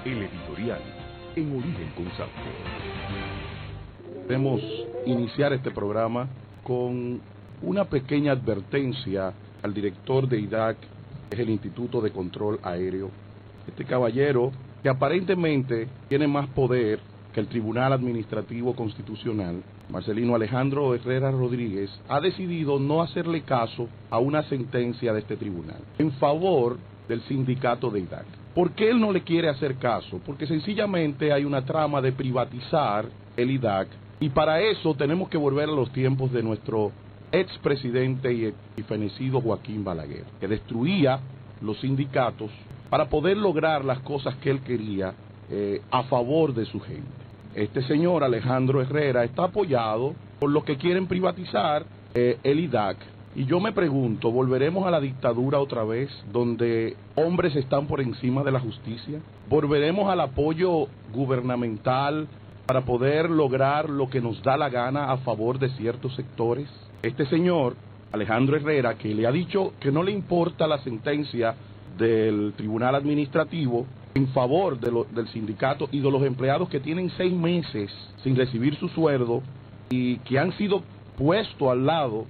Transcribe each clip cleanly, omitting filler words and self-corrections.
El editorial en Origen con Sanford. Queremos iniciar este programa con una pequeña advertencia al director de IDAC, que es el Instituto de Control Aéreo. Este caballero, que aparentemente tiene más poder que el Tribunal Administrativo Constitucional, Marcelino Alejandro Herrera Rodríguez, ha decidido no hacerle caso a una sentencia de este tribunal en favor del sindicato de IDAC. ¿Por qué él no le quiere hacer caso? Porque sencillamente hay una trama de privatizar el IDAC, y para eso tenemos que volver a los tiempos de nuestro expresidente y fenecido Joaquín Balaguer, que destruía los sindicatos para poder lograr las cosas que él quería a favor de su gente. Este señor Alejandro Herrera está apoyado por los que quieren privatizar el IDAC. Y yo me pregunto, ¿volveremos a la dictadura otra vez, donde hombres están por encima de la justicia? ¿Volveremos al apoyo gubernamental para poder lograr lo que nos da la gana a favor de ciertos sectores? Este señor, Alejandro Herrera, que le ha dicho que no le importa la sentencia del Tribunal Administrativo en favor del sindicato y de los empleados que tienen 6 meses sin recibir su sueldo y que han sido puestos al lado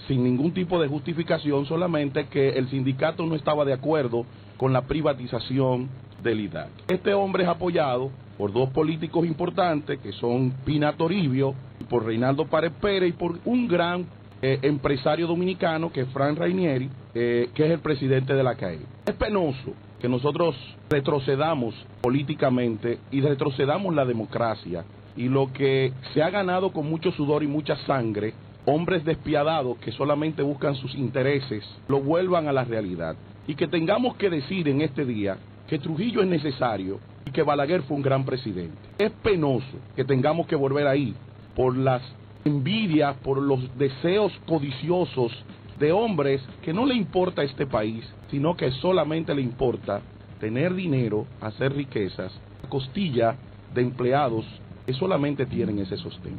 sin ningún tipo de justificación, solamente que el sindicato no estaba de acuerdo con la privatización del IDAC. Este hombre es apoyado por 2 políticos importantes, que son Pina Toribio, por Reinaldo Párez Pérez, y por un gran empresario dominicano, que es Frank Rainieri, que es el presidente de la CAE. Es penoso que nosotros retrocedamos políticamente y retrocedamos la democracia, y lo que se ha ganado con mucho sudor y mucha sangre, hombres despiadados que solamente buscan sus intereses, lo vuelvan a la realidad. Y que tengamos que decir en este día que Trujillo es necesario y que Balaguer fue un gran presidente. Es penoso que tengamos que volver ahí por las envidias, por los deseos codiciosos de hombres que no le importa a este país, sino que solamente le importa tener dinero, hacer riquezas, a costilla de empleados que solamente tienen ese sostén.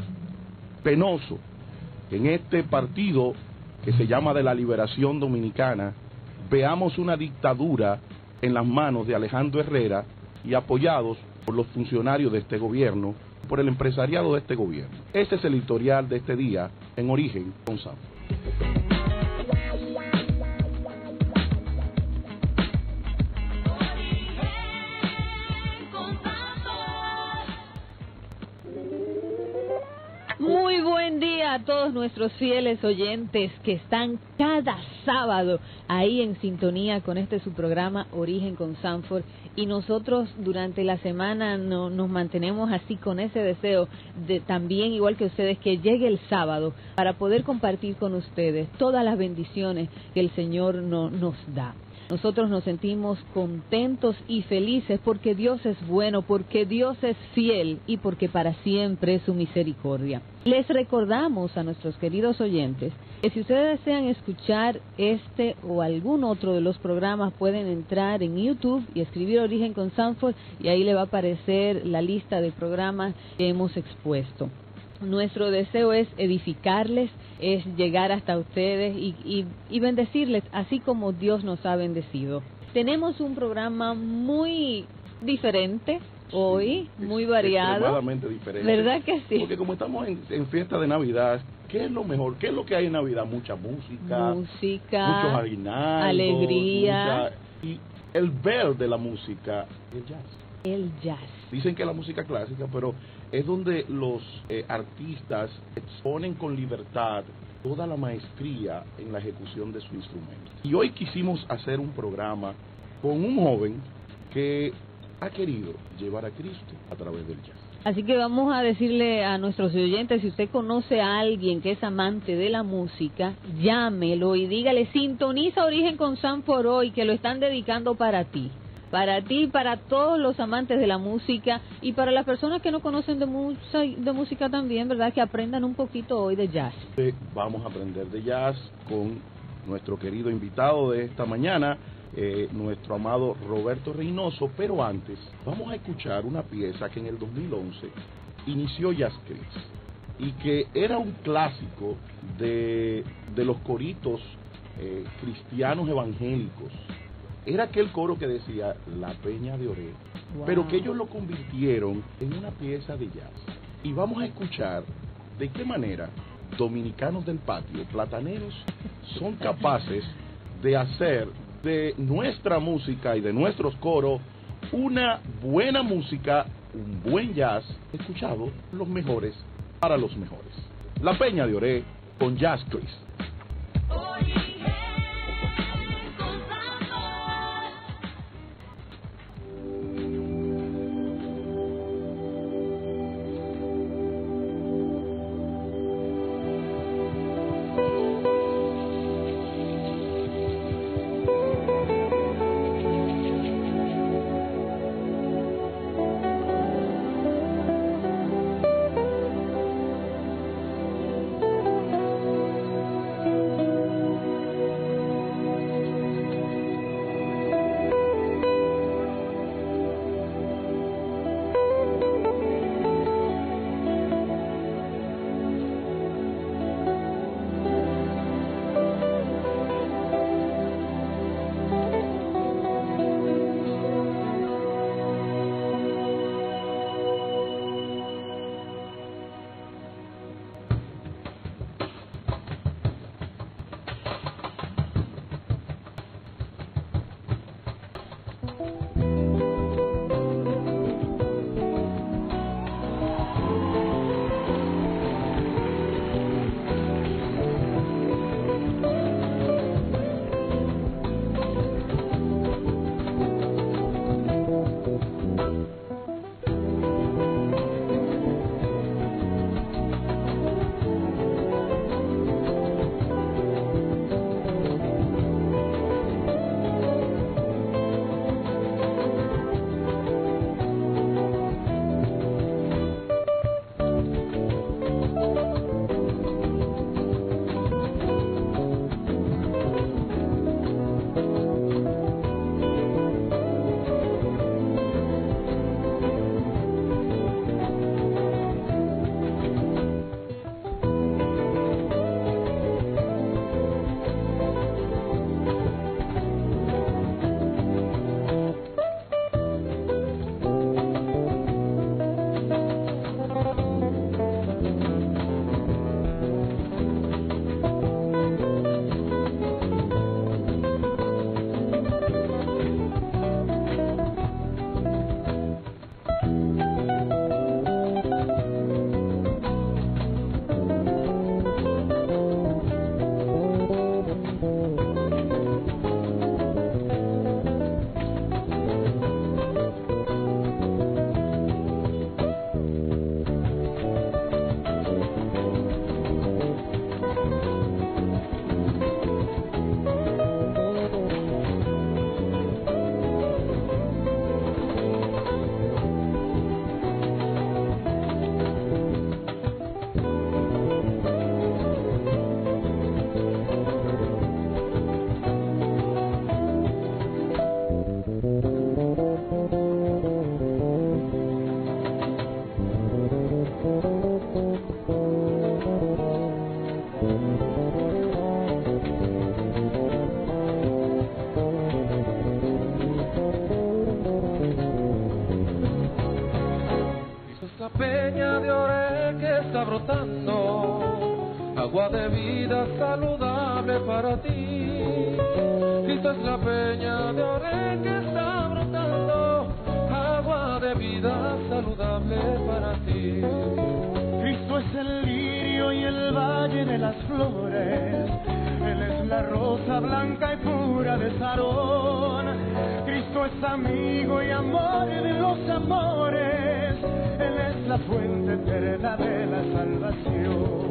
Penoso que en este partido que se llama de la Liberación Dominicana veamos una dictadura en las manos de Alejandro Herrera y apoyados por los funcionarios de este gobierno, por el empresariado de este gobierno. Ese es el editorial de este día en Origen con Sanford. Muy buen día a todos nuestros fieles oyentes que están cada sábado ahí en sintonía con su programa Origen con Sanford, y nosotros durante la semana nos mantenemos así con ese deseo de también, igual que ustedes, que llegue el sábado para poder compartir con ustedes todas las bendiciones que el Señor nos da. Nosotros nos sentimos contentos y felices porque Dios es bueno, porque Dios es fiel y porque para siempre es su misericordia. Les recordamos a nuestros queridos oyentes que si ustedes desean escuchar este o algún otro de los programas, pueden entrar en YouTube y escribir Origen con Sanford, y ahí le va a aparecer la lista de programas que hemos expuesto. Nuestro deseo es edificarles, es llegar hasta ustedes y bendecirles, así como Dios nos ha bendecido. Tenemos un programa muy diferente hoy, muy variado. Extremadamente diferente. ¿Verdad que sí? Porque como estamos en fiesta de Navidad, ¿qué es lo mejor? ¿Qué es lo que hay en Navidad? Mucha música, muchos aguinaldos, alegría. Y el ver de la música, el jazz. El jazz. Dicen que es la música clásica, pero es donde los artistas exponen con libertad toda la maestría en la ejecución de su instrumento. Y hoy quisimos hacer un programa con un joven que ha querido llevar a Cristo a través del jazz. Así que vamos a decirle a nuestros oyentes, si usted conoce a alguien que es amante de la música, llámelo y dígale, sintoniza Origen con Sanford hoy, que lo están dedicando para ti. Para ti, para todos los amantes de la música y para las personas que no conocen de música también, ¿verdad? Que aprendan un poquito hoy de jazz. Vamos a aprender de jazz con nuestro querido invitado de esta mañana, nuestro amado Roberto Reynoso, pero antes vamos a escuchar una pieza que en el 2011 inició Jazz Chris y que era un clásico de los coritos cristianos evangélicos era aquel coro que decía La Peña de Oré, Wow. pero que ellos lo convirtieron en una pieza de jazz. Y vamos a escuchar de qué manera dominicanos del patio, plataneros, son capaces de hacer de nuestra música y de nuestros coros una buena música, un buen jazz, escuchado los mejores para los mejores. La Peña de Oré con Jazz Chris. Peña de Oré que está brotando, agua de vida saludable para ti. Cristo es la peña de Oré que está brotando, agua de vida saludable para ti. Cristo es el lirio y el valle de las flores, Él es la rosa blanca y pura de Sarón. Cristo es amigo y amor de los amores, Él es la fuente eterna de la salvación.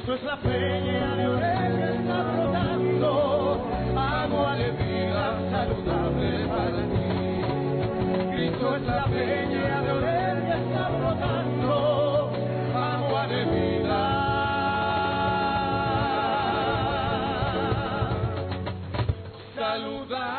Cristo es la peña de Oreb que está brotando, agua de vida saludable para ti. Cristo es la peña de Oreb que está brotando, agua de vida saludable.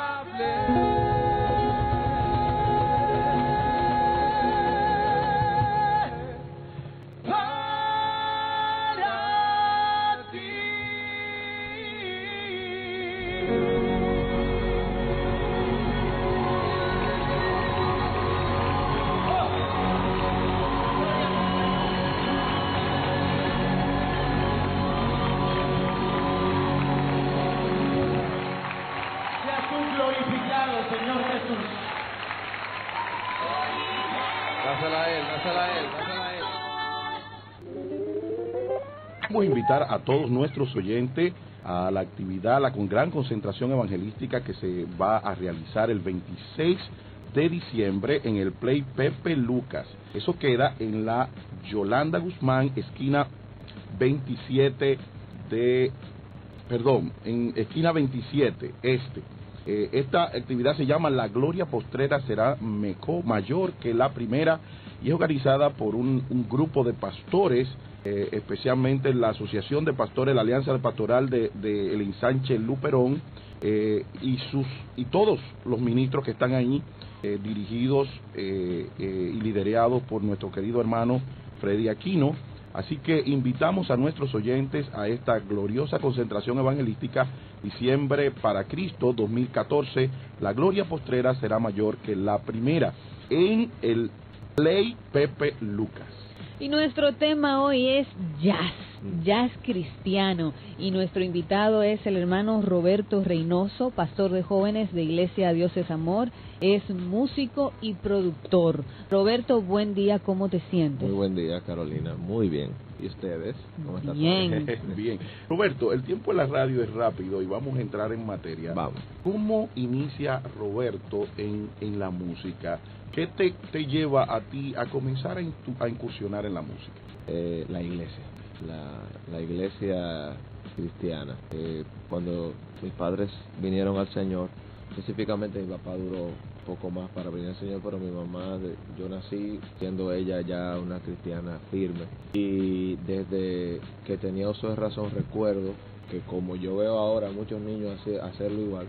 Vamos a invitar a todos nuestros oyentes a la actividad, la gran concentración evangelística que se va a realizar el 26 de diciembre en el Play Pepe Lucas. Eso queda en la Yolanda Guzmán, esquina 27 en esquina 27 este. Esta actividad se llama La Gloria Postrera será mayor que la primera y es organizada por un grupo de pastores, especialmente la Asociación de Pastores, la Alianza Pastoral de el Ensanche Luperón, y todos los ministros que están ahí, dirigidos y liderados por nuestro querido hermano Freddy Aquino. Así que invitamos a nuestros oyentes a esta gloriosa concentración evangelística, Diciembre para Cristo 2014, La Gloria Postrera será mayor que la primera, en el Play Pepe Lucas. Y nuestro tema hoy es jazz cristiano. Y nuestro invitado es el hermano Roberto Reynoso, pastor de jóvenes de Iglesia Dios es Amor. Es músico y productor. Roberto, buen día, ¿cómo te sientes? Muy buen día, Carolina, muy bien. ¿Y ustedes? ¿Cómo están? Bien. Bien. Roberto, el tiempo en la radio es rápido y vamos a entrar en materia. Vamos. ¿Cómo inicia Roberto en la música? ¿Qué te lleva a ti a comenzar a incursionar en la música? La iglesia, la iglesia cristiana. Cuando mis padres vinieron al Señor, específicamente mi papá duró poco más para venir al Señor, pero mi mamá, yo nací siendo ella ya una cristiana firme, y desde que tenía uso de razón recuerdo que, como yo veo ahora muchos niños hacerlo igual,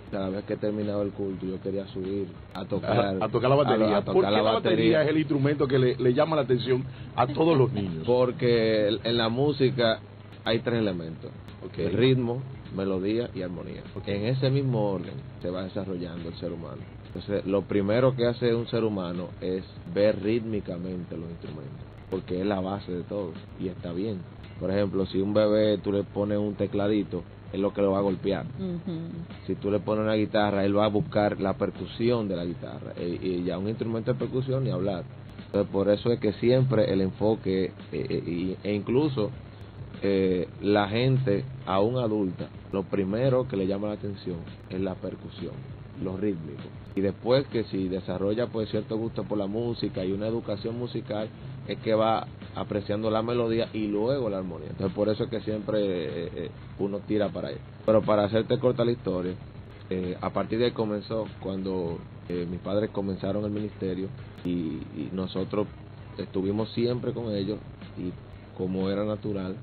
cada vez que terminaba el culto yo quería subir a tocar la batería. ¿Por qué la batería es el instrumento que le llama la atención a todos los niños? Porque en la música hay tres elementos: el ritmo, melodía y armonía. En ese mismo orden se va desarrollando el ser humano. Entonces, lo primero que hace un ser humano es ver rítmicamente los instrumentos, porque es la base de todo, y está bien. Por ejemplo, si un bebé tú le pones un tecladito, es lo que lo va a golpear. Si tú le pones una guitarra, él va a buscar la percusión de la guitarra, y ya un instrumento de percusión ni hablar. Entonces, por eso es que siempre el enfoque, e incluso la gente aún adulta, lo primero que le llama la atención es la percusión, lo rítmico, y después que si desarrolla pues cierto gusto por la música y una educación musical, es que va apreciando la melodía y luego la armonía. Entonces, por eso es que siempre uno tira para allá. Pero para hacerte corta la historia, a partir de ahí comenzó cuando mis padres comenzaron el ministerio, y nosotros estuvimos siempre con ellos, y como era natural,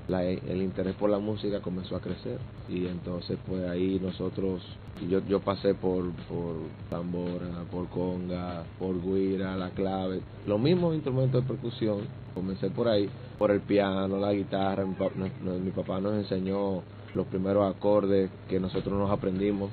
el interés por la música comenzó a crecer, y entonces pues ahí nosotros, yo pasé por tambora, por conga, por güira, la clave, los mismos instrumentos de percusión. Comencé por ahí, por el piano, la guitarra. Mi papá nos enseñó los primeros acordes que nosotros nos aprendimos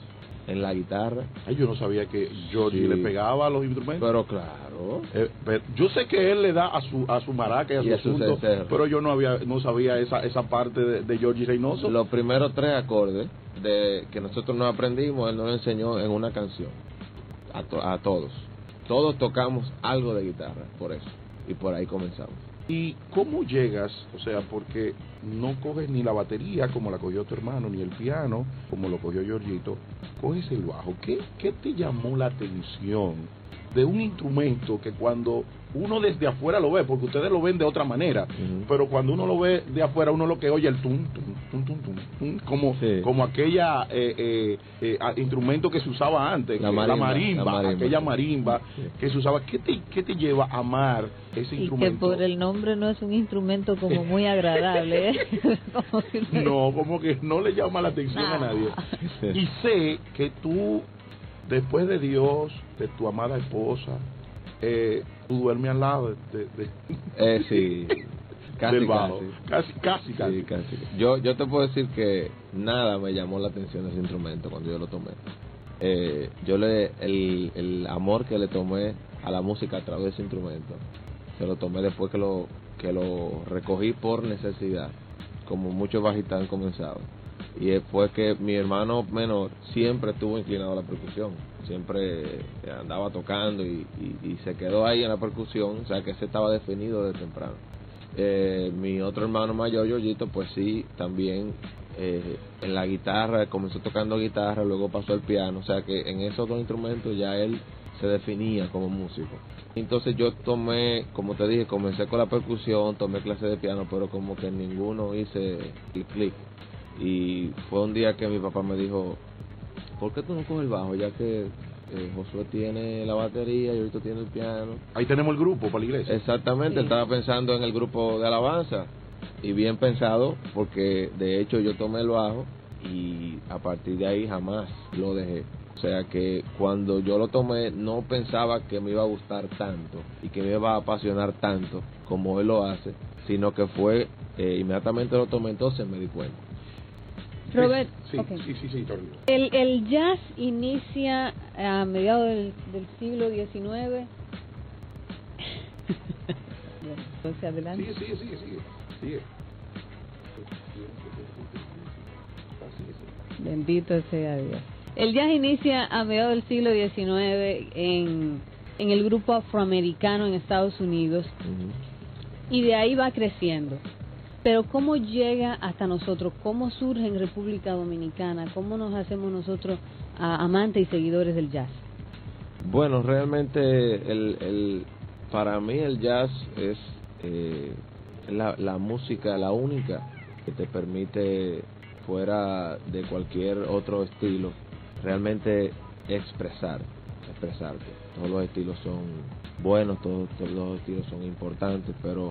en la guitarra. Ay, yo no sabía que Georgie le pegaba a los instrumentos. Pero claro. Pero yo sé que él le da a su maraca y a su asunto, pero yo no sabía esa parte de Georgie Reynoso. Los primeros tres acordes que nosotros nos aprendimos, él nos enseñó en una canción. A todos. Todos tocamos algo de guitarra, por eso. Y por ahí comenzamos. ¿Y cómo llegas? O sea, porque no coges ni la batería como la cogió tu hermano, ni el piano como lo cogió Georgito, coges el bajo. ¿Qué te llamó la atención de un instrumento que cuando uno desde afuera lo ve, porque ustedes lo ven de otra manera, pero cuando uno lo ve de afuera, uno lo que oye el tum, tum, tum, tum, tum, tum, como aquella instrumento que se usaba antes, la marimba, aquella marimba que se usaba. ¿Qué te lleva a amar ese instrumento? Y que por el nombre no es un instrumento como muy agradable, ¿eh? No, como que no le llama la atención a nadie. Y sé que tú, después de Dios, de tu amada esposa, tú duermes al lado sí, del bajo. Casi. Sí, casi. Yo te puedo decir que nada me llamó la atención de ese instrumento cuando yo lo tomé. El amor que le tomé a la música a través de ese instrumento, se lo tomé después que lo recogí por necesidad, como muchos bajistas han comenzado. Y después que mi hermano menor siempre estuvo inclinado a la percusión, siempre andaba tocando y se quedó ahí en la percusión, o sea que ese estaba definido desde temprano. Mi otro hermano mayor, Yoyito, pues sí, también en la guitarra, comenzó tocando guitarra, luego pasó al piano, o sea que en esos dos instrumentos ya él se definía como músico. Entonces yo tomé, como te dije, comencé con la percusión, tomé clases de piano, pero como que en ninguno hice el clic. Y fue un día que mi papá me dijo, ¿por qué tú no coges el bajo? Ya que Josué tiene la batería y ahorita tiene el piano. Ahí tenemos el grupo para la iglesia. Exactamente, sí. Él estaba pensando en el grupo de alabanza. Y bien pensado, porque de hecho yo tomé el bajo y a partir de ahí jamás lo dejé. O sea que cuando yo lo tomé no pensaba que me iba a gustar tanto y que me iba a apasionar tanto como él lo hace, sino que fue, inmediatamente lo tomé, entonces me di cuenta. Robert, sí, okay. sí, el jazz inicia a mediados del siglo XIX. Bueno, entonces adelante. Sigue. Bendito sea Dios. El jazz inicia a mediados del siglo XIX en el grupo afroamericano en Estados Unidos, y de ahí va creciendo. Pero ¿cómo llega hasta nosotros? ¿Cómo surge en República Dominicana? ¿Cómo nos hacemos nosotros amantes y seguidores del jazz? Bueno, realmente para mí el jazz es la música, la única que te permite, fuera de cualquier otro estilo, realmente expresarte. Todos los estilos son buenos, todos los estilos son importantes, pero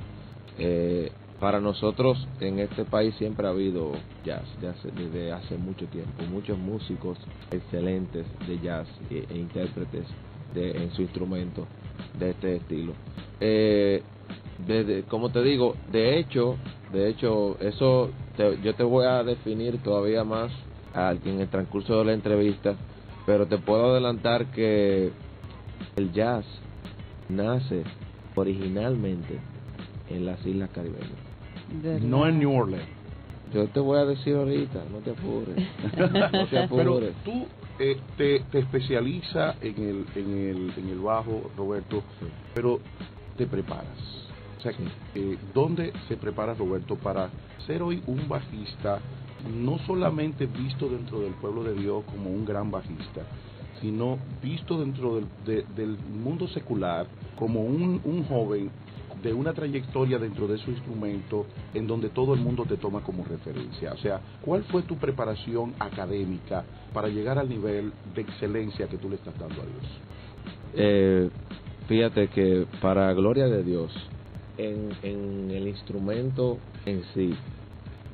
para nosotros en este país siempre ha habido jazz desde hace mucho tiempo, muchos músicos excelentes de jazz e intérpretes en su instrumento de este estilo. Como te digo, de hecho eso yo te voy a definir todavía más en el transcurso de la entrevista, pero te puedo adelantar que el jazz nace originalmente en las Islas Caribeñas. No en New Orleans. Yo te voy a decir ahorita, no te apures. Pero tú te especializas en el bajo, Roberto, sí. Pero te preparas. O sea, sí. ¿Dónde se prepara Roberto para ser hoy un bajista, no solamente visto dentro del pueblo de Dios como un gran bajista, sino visto dentro del mundo secular como un joven de una trayectoria dentro de su instrumento en donde todo el mundo te toma como referencia? O sea, ¿cuál fue tu preparación académica para llegar al nivel de excelencia que tú le estás dando a Dios? Fíjate que para gloria de Dios, en el instrumento en sí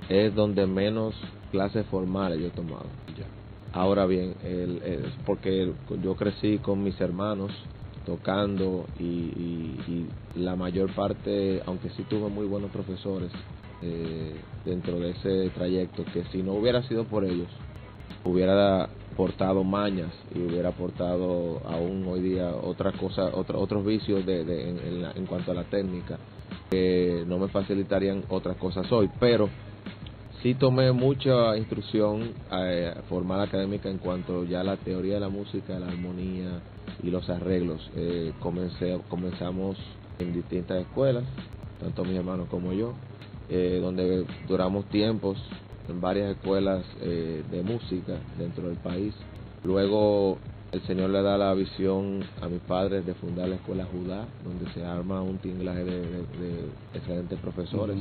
es donde menos clases formales yo he tomado. Ya. Ahora bien, porque yo crecí con mis hermanos tocando y la mayor parte, aunque sí tuve muy buenos profesores dentro de ese trayecto, que si no hubiera sido por ellos hubiera aportado mañas y hubiera aportado aún hoy día otras cosas, otros vicios en cuanto a la técnica que no me facilitarían otras cosas hoy, pero sí tomé mucha instrucción formal académica en cuanto ya a la teoría de la música, la armonía y los arreglos. Comenzamos en distintas escuelas, tanto mis hermanos como yo, donde duramos tiempos en varias escuelas de música dentro del país. Luego el Señor le da la visión a mis padres de fundar la Escuela Judá, donde se arma un tinglaje de excelentes profesores,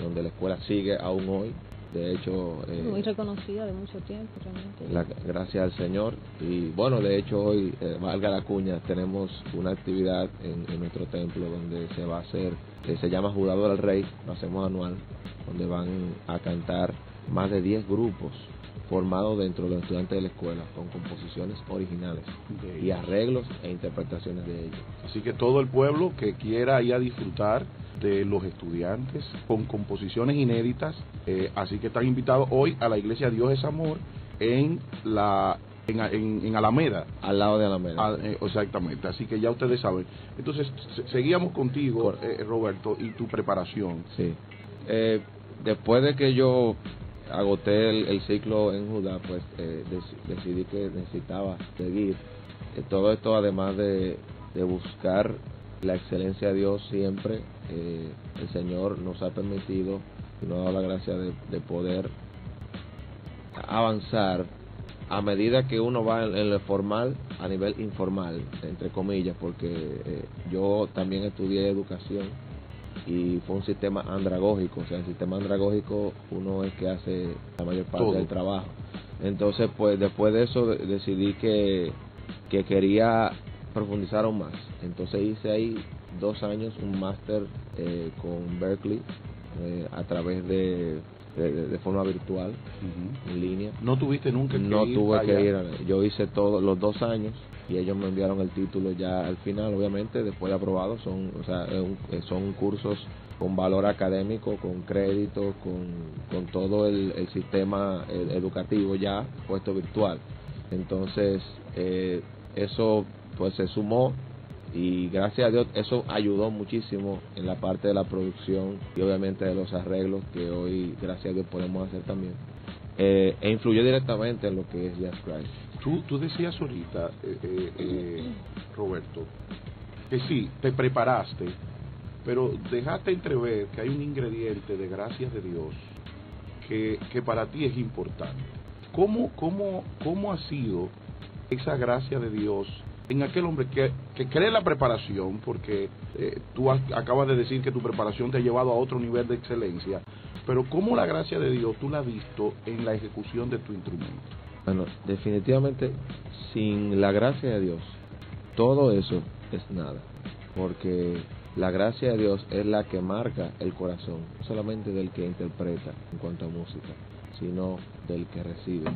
donde la escuela sigue aún hoy. De hecho, muy reconocida de mucho tiempo realmente. Gracias al Señor. Y bueno, de hecho hoy, valga la cuña, tenemos una actividad en nuestro templo donde se va a hacer, se llama Jugador al Rey, lo hacemos anual, donde van a cantar más de 10 grupos formados dentro de los estudiantes de la escuela con composiciones originales y arreglos e interpretaciones de ellos. Así que todo el pueblo que quiera ir a disfrutar de los estudiantes con composiciones inéditas, así que están invitados hoy a la iglesia Dios es Amor en Alameda, al lado de Alameda. Exactamente, así que ya ustedes saben. Entonces seguíamos contigo, Roberto, y tu preparación. Sí, después de que yo agoté el ciclo en Judá, pues decidí que necesitaba seguir todo esto, además de buscar la excelencia de Dios siempre. El Señor nos ha permitido y nos ha dado la gracia de poder avanzar a medida que uno va en lo formal a nivel informal, entre comillas, porque yo también estudié educación y fue un sistema andragógico. O sea, el sistema andragógico uno es que hace la mayor parte del trabajo. Entonces, pues después de eso decidí que quería profundizar aún más. Entonces hice ahí 2 años un máster con Berkeley a través de forma virtual, en línea. ¿No tuviste nunca que no ir tuve allá? que ir, yo hice todos los 2 años y ellos me enviaron el título ya al final, obviamente, después de aprobado. Son cursos con valor académico, con crédito, con todo el sistema educativo ya puesto virtual. Entonces, eso pues se sumó y gracias a Dios eso ayudó muchísimo en la parte de la producción y obviamente de los arreglos que hoy, gracias a Dios, podemos hacer también. E influyó directamente en lo que es Jazz Christ. Tú decías ahorita, Roberto, que sí, te preparaste, pero dejaste entrever que hay un ingrediente de gracias de Dios que para ti es importante. ¿Cómo ha sido esa gracia de Dios en aquel hombre que cree la preparación? Porque tú acabas de decir que tu preparación te ha llevado a otro nivel de excelencia, pero ¿cómo la gracia de Dios tú la has visto en la ejecución de tu instrumento? Bueno, definitivamente sin la gracia de Dios todo eso es nada, porque la gracia de Dios es la que marca el corazón, no solamente del que interpreta en cuanto a música, sino del que recibe.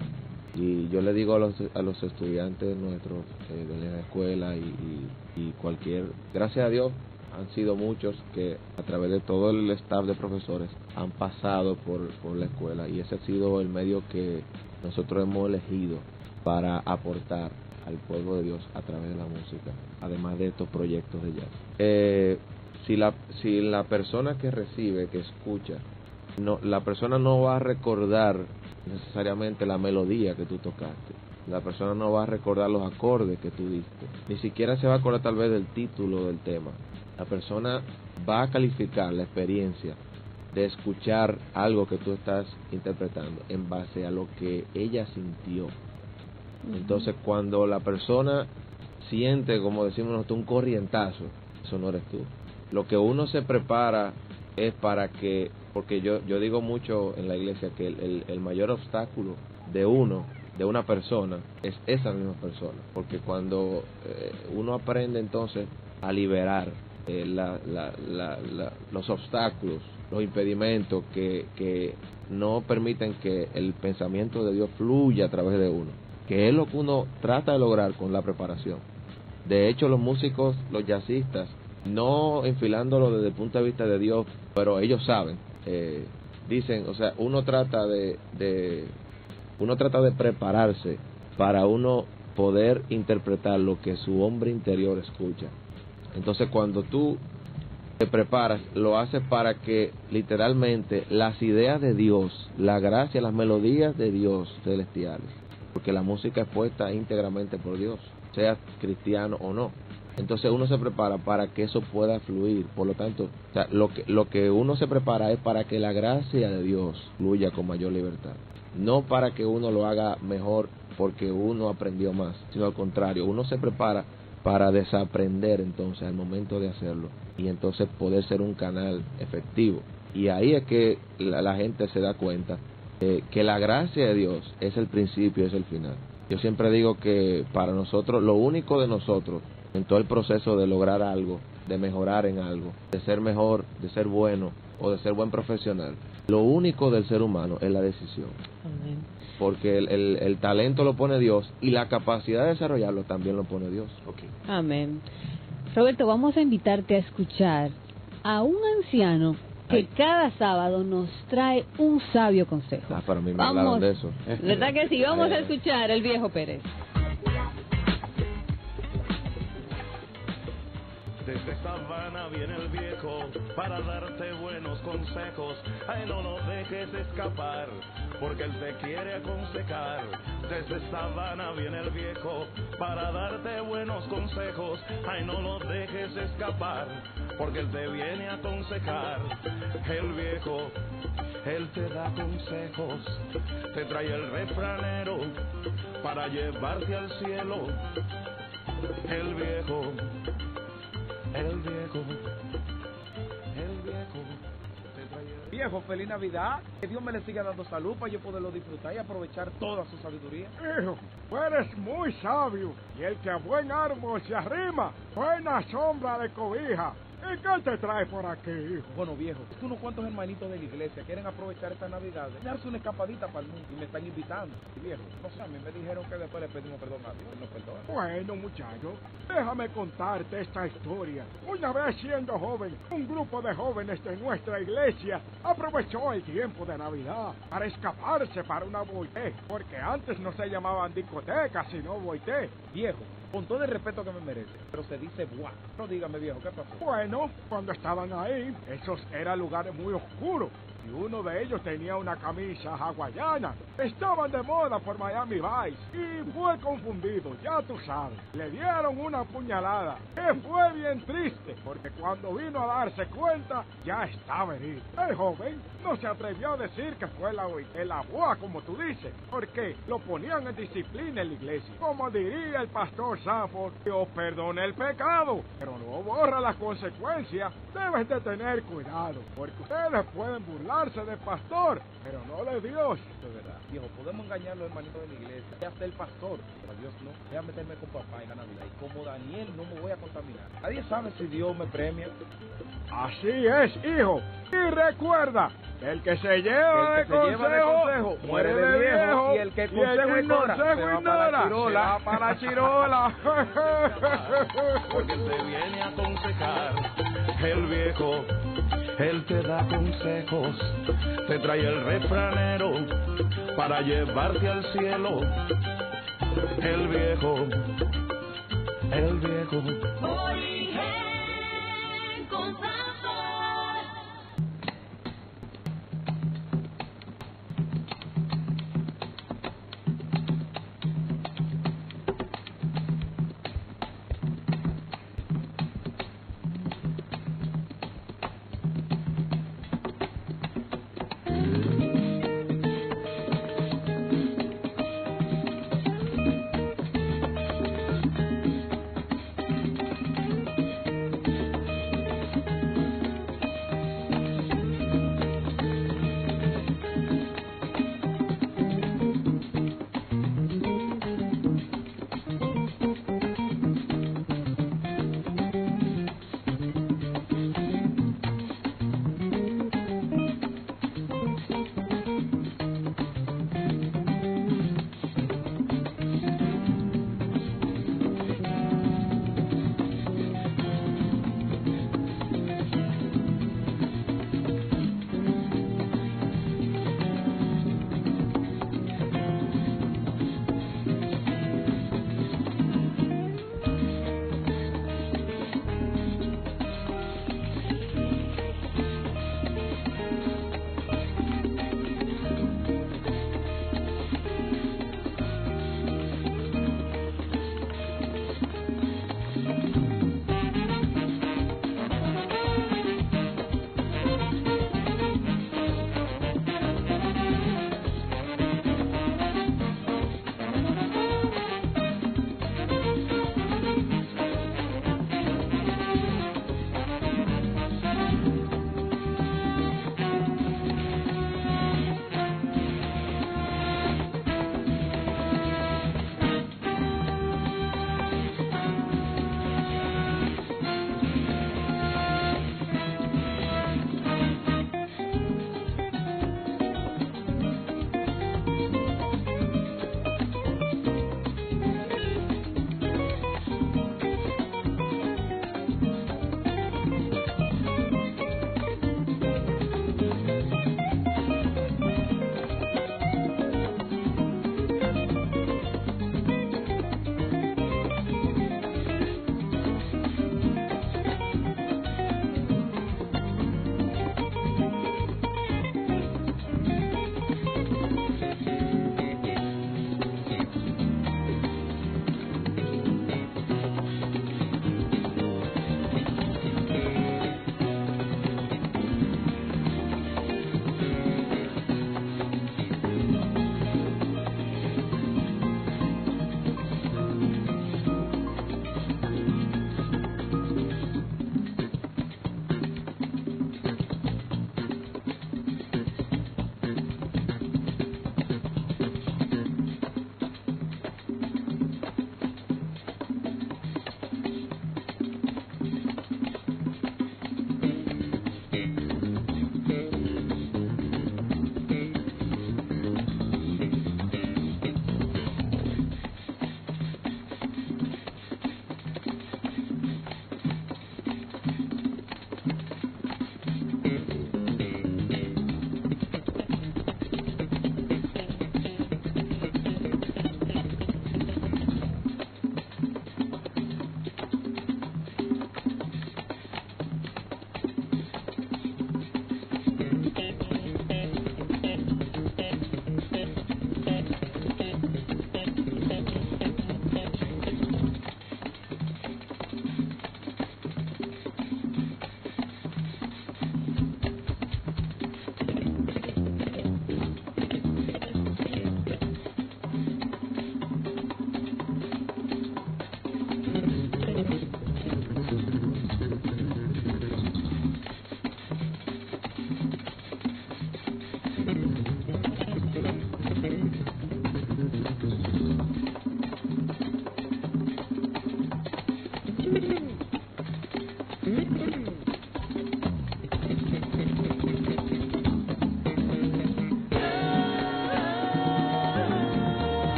Y yo le digo a los estudiantes nuestros de la escuela y cualquier, gracias a Dios han sido muchos que a través de todo el staff de profesores han pasado por la escuela, y ese ha sido el medio que nosotros hemos elegido para aportar al pueblo de Dios a través de la música, además de estos proyectos de jazz. Si la persona que recibe, que escucha, la persona no va a recordar necesariamente la melodía que tú tocaste, la persona no va a recordar los acordes que tú diste, ni siquiera se va a acordar tal vez del título del tema. La persona va a calificar la experiencia de escuchar algo que tú estás interpretando en base a lo que ella sintió. Entonces, cuando la persona siente, como decimos nosotros, un corrientazo, eso no eres tú. Lo que uno se prepara es para que, porque yo digo mucho en la iglesia que el mayor obstáculo de una persona es esa misma persona, porque cuando uno aprende entonces a liberar los obstáculos, los impedimentos que no permiten que el pensamiento de Dios fluya a través de uno, que es lo que uno trata de lograr con la preparación. De hecho, los músicos, los jazzistas, no enfilándolo desde el punto de vista de Dios, pero ellos saben, dicen, o sea, uno trata de prepararse para uno poder interpretar lo que su hombre interior escucha. Entonces, cuando tú te preparas, lo haces para que literalmente las ideas de Dios, la gracia, las melodías de Dios celestiales, porque la música es puesta íntegramente por Dios, sea cristiano o no. Entonces uno se prepara para que eso pueda fluir. Por lo tanto, o sea, lo que uno se prepara es para que la gracia de Dios fluya con mayor libertad. No para que uno lo haga mejor porque uno aprendió más, sino al contrario, uno se prepara para desaprender entonces al momento de hacerlo y entonces poder ser un canal efectivo. Y ahí es que la gente se da cuenta que la gracia de Dios es el principio, es el final. Yo siempre digo que para nosotros, lo único de nosotros en todo el proceso de lograr algo, de mejorar en algo, de ser mejor, de ser bueno o de ser buen profesional, lo único del ser humano es la decisión. Amén. Porque el talento lo pone Dios y la capacidad de desarrollarlo también lo pone Dios. Okay. Amén. Roberto, vamos a invitarte a escuchar a un anciano que cada sábado nos trae un sabio consejo. Para mí me hablaron de eso. ¿Verdad que sí? Vamos a escuchar el viejo Pérez. Desde Sabana viene el viejo para darte buenos consejos. Ay, no lo dejes escapar, porque él te quiere aconsejar. Desde Sabana viene el viejo para darte buenos consejos. Ay, no lo dejes escapar, porque él te viene a aconsejar. El viejo, él te da consejos, te trae el refranero para llevarte al cielo. El viejo, el viejo, te trae el... Viejo, feliz Navidad, que Dios me le siga dando salud para yo poderlo disfrutar y aprovechar toda su sabiduría. Hijo, tú eres muy sabio, y el que a buen árbol se arrima, buena sombra de cobija. ¿Y qué te trae por aquí, hijo? Bueno, viejo, unos cuantos hermanitos de la iglesia quieren aprovechar esta Navidad, darse una escapadita para el mundo y me están invitando. Y viejo, no sé, a mí me dijeron que después le pedimos perdón a Dios, no perdona. Bueno, muchacho, déjame contarte esta historia. Una vez siendo joven, un grupo de jóvenes de nuestra iglesia aprovechó el tiempo de Navidad para escaparse para una boité, porque antes no se llamaban discotecas, sino boité. Viejo, con todo el respeto que me merece, pero se dice buah. No, dígame, viejo, ¿qué pasó? Bueno, cuando estaban ahí, esos eran lugares muy oscuros, y uno de ellos tenía una camisa hawaiana. Estaban de moda por Miami Vice, y fue confundido, ya tú sabes. Le dieron una puñalada, que fue bien triste, porque cuando vino a darse cuenta, ya estaba herido. El joven no se atrevió a decir que fue la boa, como tú dices, porque lo ponían en disciplina en la iglesia. Como diría el pastor Sanford, Dios perdona el pecado, pero no borra las consecuencias. Debes de tener cuidado, porque ustedes pueden burlarse del pastor, pero no de Dios. De verdad, viejo, podemos engañar a los hermanitos de la iglesia, ya hasta el pastor, pero Dios no. Voy a meterme con papá en la Navidad, y como Daniel no me voy a contaminar. Nadie sabe si Dios me premia. Así es, hijo. Y recuerda, el que se lleva de consejo muere de viejo, y el que consejo ignora se va para la chirola. Se va para la chirola. Porque él te viene a aconsejar. El viejo, él te da consejos, te trae el refranero para llevarte al cielo. El viejo, el viejo. Origen con Sanford.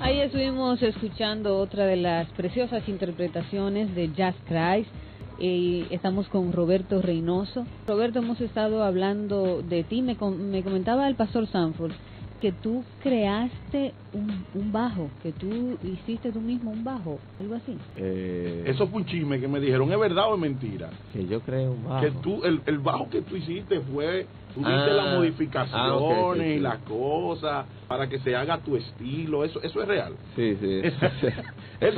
Ahí estuvimos escuchando otra de las preciosas interpretaciones de Jazz Cries. Estamos con Roberto Reynoso. Roberto, hemos estado hablando de ti. Me comentaba el pastor Sanford que tú creaste un bajo, que tú hiciste tú mismo un bajo, algo así. Eso fue un chisme que me dijeron, ¿es verdad o es mentira? Que yo creé un bajo. Que tú, el bajo que tú hiciste fue, tú diste las modificaciones okay, sí. y las cosas para que se haga tu estilo, eso es real. Sí, sí. Él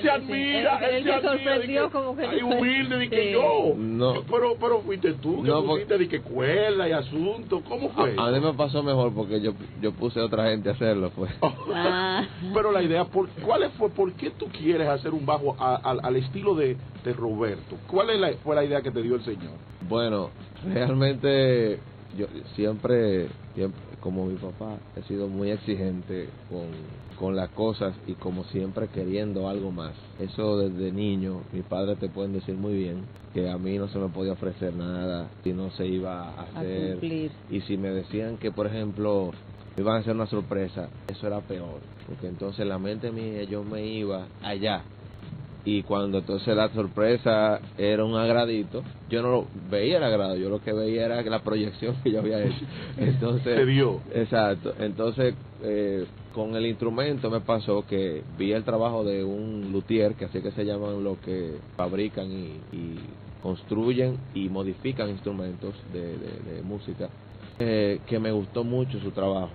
se admira, él se sorprendió como que hay humilde de que no. Pero fuiste tú que pusiste de que cuerda y asunto, ¿cómo fue? A mí me pasó mejor porque yo puse a otra gente a hacerlo, pues. Pero la idea, ¿por qué tú quieres hacer un bajo al estilo de Roberto? ¿Cuál fue la idea que te dio el Señor? Bueno, realmente yo siempre como mi papá he sido muy exigente con las cosas y como siempre queriendo algo más. Eso desde niño, mis padres te pueden decir muy bien que a mí no se me podía ofrecer nada si no se iba a hacer. Cumplir. Y si me decían que, por ejemplo, me iban a hacer una sorpresa, eso era peor, porque entonces la mente mía, yo me iba allá. Y cuando entonces la sorpresa era un agradito, yo no lo veía el agrado, yo lo que veía era la proyección que yo había hecho. Entonces, se dio. Exacto. Entonces, con el instrumento me pasó que vi el trabajo de un luthier, que así que se llaman los que fabrican y construyen y modifican instrumentos de música, que me gustó mucho su trabajo.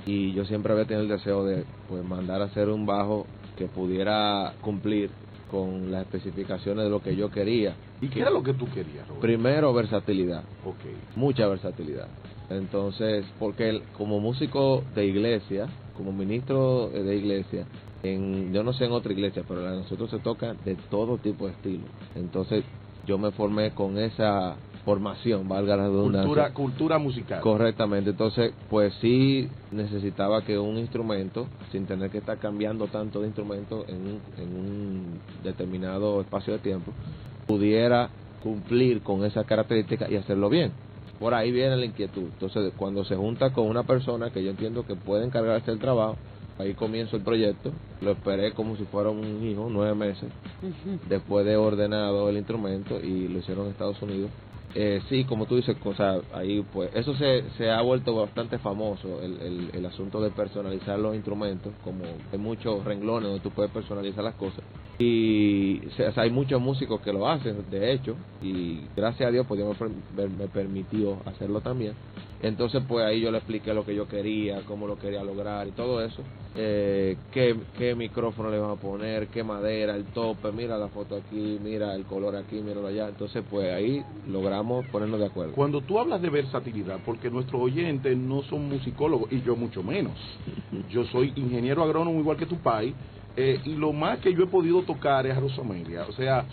Y yo siempre había tenido el deseo de pues mandar a hacer un bajo que pudiera cumplir con las especificaciones de lo que yo quería. ¿Y qué era lo que tú querías, Roberto? Primero, versatilidad. Okay. Mucha versatilidad. Entonces, porque como músico de iglesia, como ministro de iglesia, yo no sé en otra iglesia, pero a nosotros se toca de todo tipo de estilos. Entonces, yo me formé con esa formación, valga la redundancia. Cultura musical. Correctamente. Entonces, pues sí necesitaba que un instrumento, sin tener que estar cambiando tanto de instrumento en un determinado espacio de tiempo, pudiera cumplir con esa característica y hacerlo bien. Por ahí viene la inquietud. Entonces, cuando se junta con una persona que yo entiendo que puede encargarse del trabajo, ahí comienzo el proyecto. Lo esperé como si fuera un hijo, 9 meses, después de ordenado el instrumento, y lo hicieron en Estados Unidos. Sí, como tú dices, ahí pues eso se ha vuelto bastante famoso, el asunto de personalizar los instrumentos, como hay muchos renglones donde tú puedes personalizar las cosas, y hay muchos músicos que lo hacen, de hecho, y gracias a Dios pues Dios me permitió hacerlo también. Entonces pues ahí yo le expliqué lo que yo quería, cómo lo quería lograr y todo eso, qué micrófono le vamos a poner, qué madera, el tope, mira la foto aquí, mira el color aquí, míralo allá. Entonces pues ahí logramos ponernos de acuerdo. Cuando tú hablas de versatilidad, porque nuestros oyentes no son musicólogos, y yo mucho menos, yo soy ingeniero agrónomo igual que tu pai, y lo más que yo he podido tocar es Rosamelia, o sea,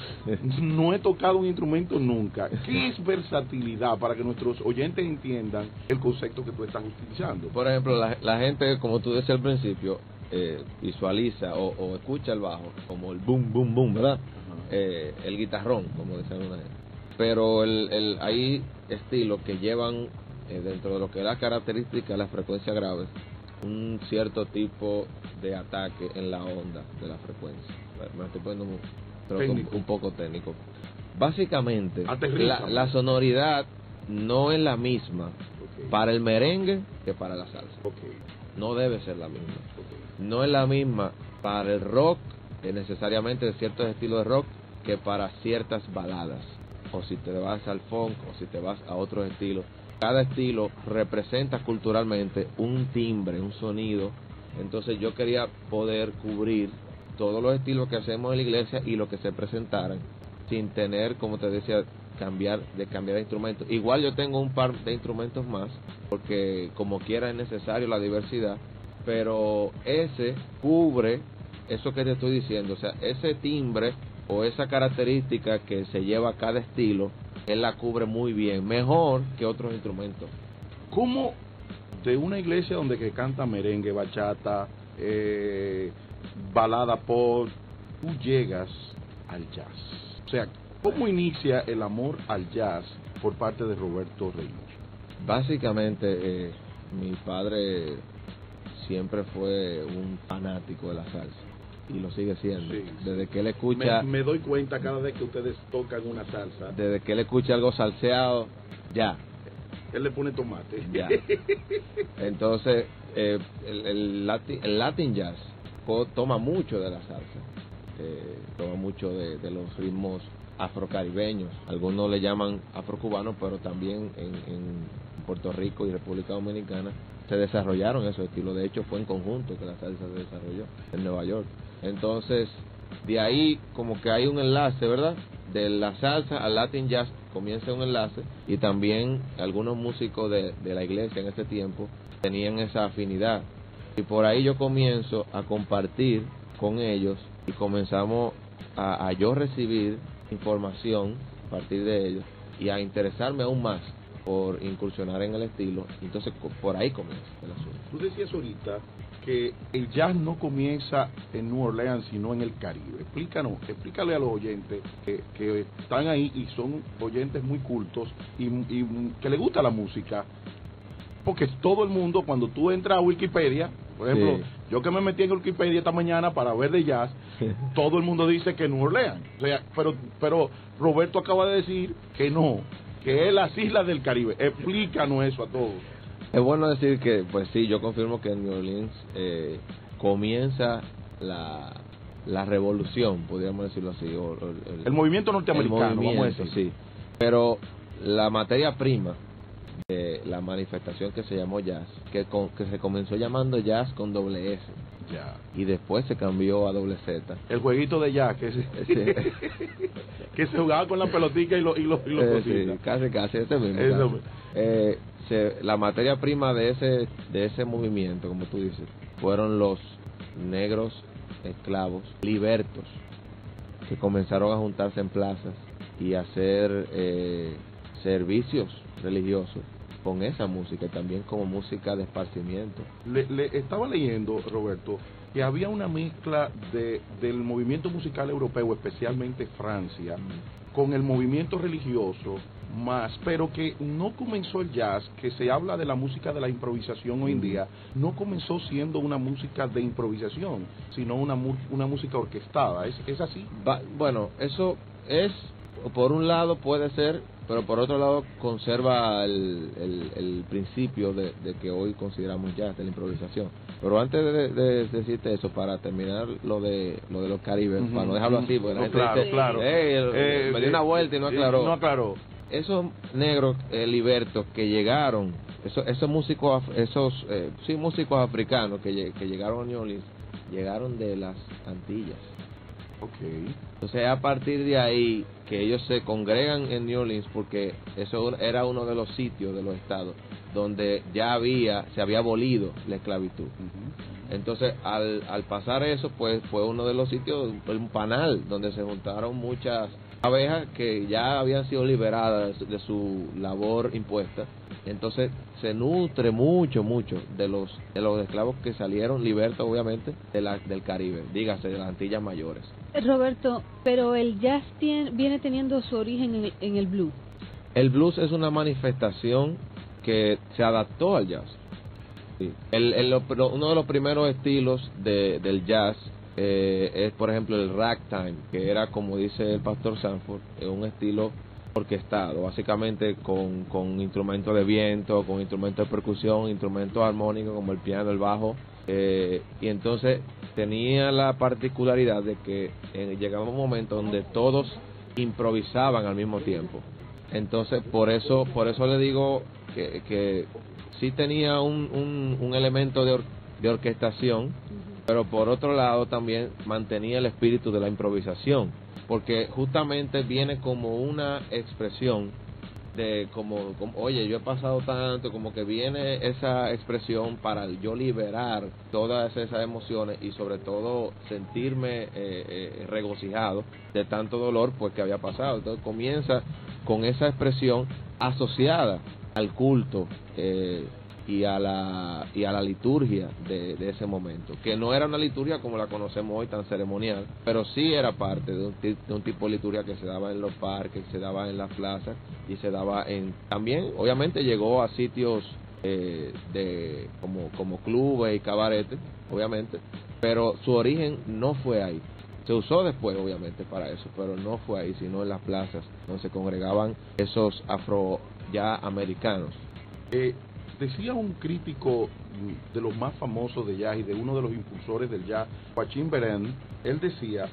no he tocado un instrumento nunca. ¿Qué es versatilidad para que nuestros oyentes entiendan el concepto que tú estás utilizando? Por ejemplo, la gente, como tú decías al principio, visualiza o escucha el bajo como el boom, boom, boom, ¿verdad? El guitarrón, como decía una gente. Pero hay estilos que llevan dentro de lo que es la característica de las frecuencias graves, un cierto tipo de ataque en la onda de la frecuencia. Me estoy poniendo un poco técnico. Básicamente, la sonoridad no es la misma para el merengue que para la salsa. No debe ser la misma. No es la misma para el rock, necesariamente de ciertos estilos de rock, que para ciertas baladas. O si te vas al funk, o si te vas a otros estilos. Cada estilo representa culturalmente un timbre, un sonido. Entonces yo quería poder cubrir todos los estilos que hacemos en la iglesia y lo que se presentaran, sin tener, como te decía, cambiar de instrumentos. Igual yo tengo un par de instrumentos más, porque como quiera es necesario la diversidad, pero ese cubre eso que te estoy diciendo, o sea, ese timbre o esa característica que se lleva cada estilo, él la cubre muy bien, mejor que otros instrumentos. ¿Cómo de una iglesia donde que canta merengue, bachata, balada pop, tú llegas al jazz? O sea, ¿cómo inicia el amor al jazz por parte de Roberto Reynoso? Básicamente, mi padre siempre fue un fanático de la salsa y lo sigue siendo. Sí, desde que él escucha, me doy cuenta cada vez que ustedes tocan una salsa, desde que él escucha algo salseado, ya. él le pone tomate. Ya. Entonces, el Latin jazz toma mucho de la salsa, toma mucho de los ritmos afrocaribeños. Algunos le llaman afrocubanos, pero también en Puerto Rico y República Dominicana se desarrollaron esos estilos. De hecho, fue en conjunto que la salsa se desarrolló en Nueva York. Entonces, de ahí como que hay un enlace, ¿verdad? De la salsa al Latin jazz comienza un enlace, y también algunos músicos de la iglesia en ese tiempo tenían esa afinidad, y por ahí yo comienzo a compartir con ellos y comenzamos a yo recibir información a partir de ellos y a interesarme aún más por incursionar en el estilo. Entonces por ahí comienza el asunto. Tú decías ahorita que el jazz no comienza en New Orleans sino en el Caribe. Explícale a los oyentes que están ahí y son oyentes muy cultos y que les gusta la música, porque todo el mundo, cuando tú entras a Wikipedia, por ejemplo, Sí. yo que me metí en Wikipedia esta mañana para ver de jazz, todo el mundo dice que New Orleans, o sea, pero Roberto acaba de decir que no, que es las islas del Caribe. Explícanos eso a todos. Es bueno decir que, pues sí, yo confirmo que en New Orleans comienza la revolución, podríamos decirlo así. El movimiento norteamericano, el movimiento, vamos a decir. sí. Pero la materia prima de la manifestación que se llamó jazz, que se comenzó llamando jazz con doble S. Ya. Y después se cambió a doble Z. El jueguito de jazz que que se jugaba con la pelotica y los Sí, cositas. casi, ese mismo. Eso. La materia prima de ese movimiento, como tú dices, fueron los negros esclavos libertos que comenzaron a juntarse en plazas y a hacer servicios religiosos con esa música, también como música de esparcimiento. Le estaba leyendo, Roberto, que había una mezcla del movimiento musical europeo, especialmente Francia, con el movimiento religioso más, pero que no comenzó el jazz, que se habla de la música de la improvisación hoy en día, no comenzó siendo una música de improvisación, sino una música orquestada. ¿Es así? Bueno, eso es, por un lado puede ser, pero por otro lado conserva el principio de que hoy consideramos jazz, de la improvisación. Pero antes de decirte eso, para terminar lo de los Caribes, para no dejarlo así, porque la gente dice, claro. Me dio una vuelta y no aclaró. No aclaró. Esos negros libertos que llegaron, esos músicos, músicos africanos que llegaron a New Orleans, llegaron de las Antillas. Okay. Entonces a partir de ahí que ellos se congregan en New Orleans, porque eso era uno de los sitios de los estados donde ya se había abolido la esclavitud. Entonces al pasar eso, pues fue uno de los sitios, un panal donde se juntaron muchas abejas que ya habían sido liberadas de su labor impuesta. Entonces se nutre mucho de los esclavos que salieron libertos, obviamente, del Caribe, dígase, de las Antillas Mayores. Roberto, pero el jazz viene teniendo su origen en el blues. El blues es una manifestación que se adaptó al jazz. Sí. Uno de los primeros estilos del jazz es, por ejemplo, el ragtime, que era, como dice el pastor Sanford, un estilo orquestado, básicamente con instrumentos de viento, con instrumentos de percusión, instrumentos armónicos como el piano, el bajo, y entonces tenía la particularidad de que llegaba un momento donde todos improvisaban al mismo tiempo. Entonces por eso le digo que sí tenía un elemento de orquestación, pero por otro lado también mantenía el espíritu de la improvisación, porque justamente viene como una expresión de como oye, yo he pasado tanto, como que viene esa expresión para yo liberar todas esas emociones y sobre todo sentirme regocijado de tanto dolor pues que había pasado. Entonces comienza con esa expresión asociada al culto y a la liturgia de ese momento, que no era una liturgia como la conocemos hoy, tan ceremonial, pero sí era parte de un tipo de liturgia que se daba en los parques, se daba en las plazas y se daba también obviamente llegó a sitios como clubes y cabaretes, obviamente, pero su origen no fue ahí. Se usó después, obviamente, para eso, pero no fue ahí, sino en las plazas donde se congregaban esos afro ya americanos. Decía un crítico de los más famosos de jazz y de uno de los impulsores del jazz, Joachim Beren, él decía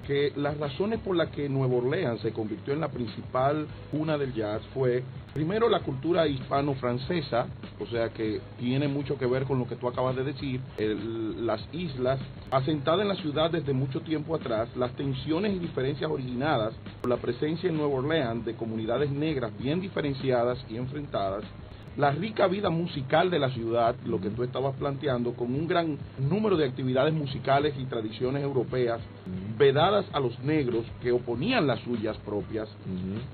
que las razones por las que Nueva Orleans se convirtió en la principal cuna del jazz fue, primero, la cultura hispano-francesa, o sea que tiene mucho que ver con lo que tú acabas de decir, las islas, asentadas en la ciudad desde mucho tiempo atrás, las tensiones y diferencias originadas por la presencia en Nueva Orleans de comunidades negras bien diferenciadas y enfrentadas, la rica vida musical de la ciudad, lo que tú estabas planteando, con un gran número de actividades musicales y tradiciones europeas vedadas a los negros que oponían las suyas propias,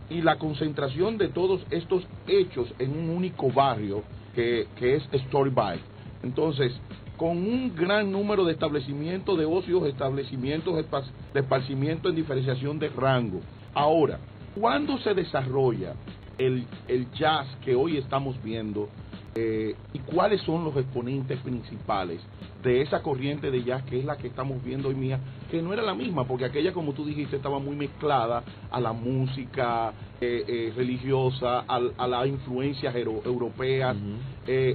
y la concentración de todos estos hechos en un único barrio que es Story Bay. Entonces, con un gran número de establecimientos de ocios, establecimientos de esparcimiento en diferenciación de rango. Ahora, ¿cuándo se desarrolla el jazz que hoy estamos viendo, y cuáles son los exponentes principales de esa corriente de jazz que es la que estamos viendo hoy día, que no era la misma, porque aquella, como tú dijiste, estaba muy mezclada a la música religiosa, a las influencias europeas,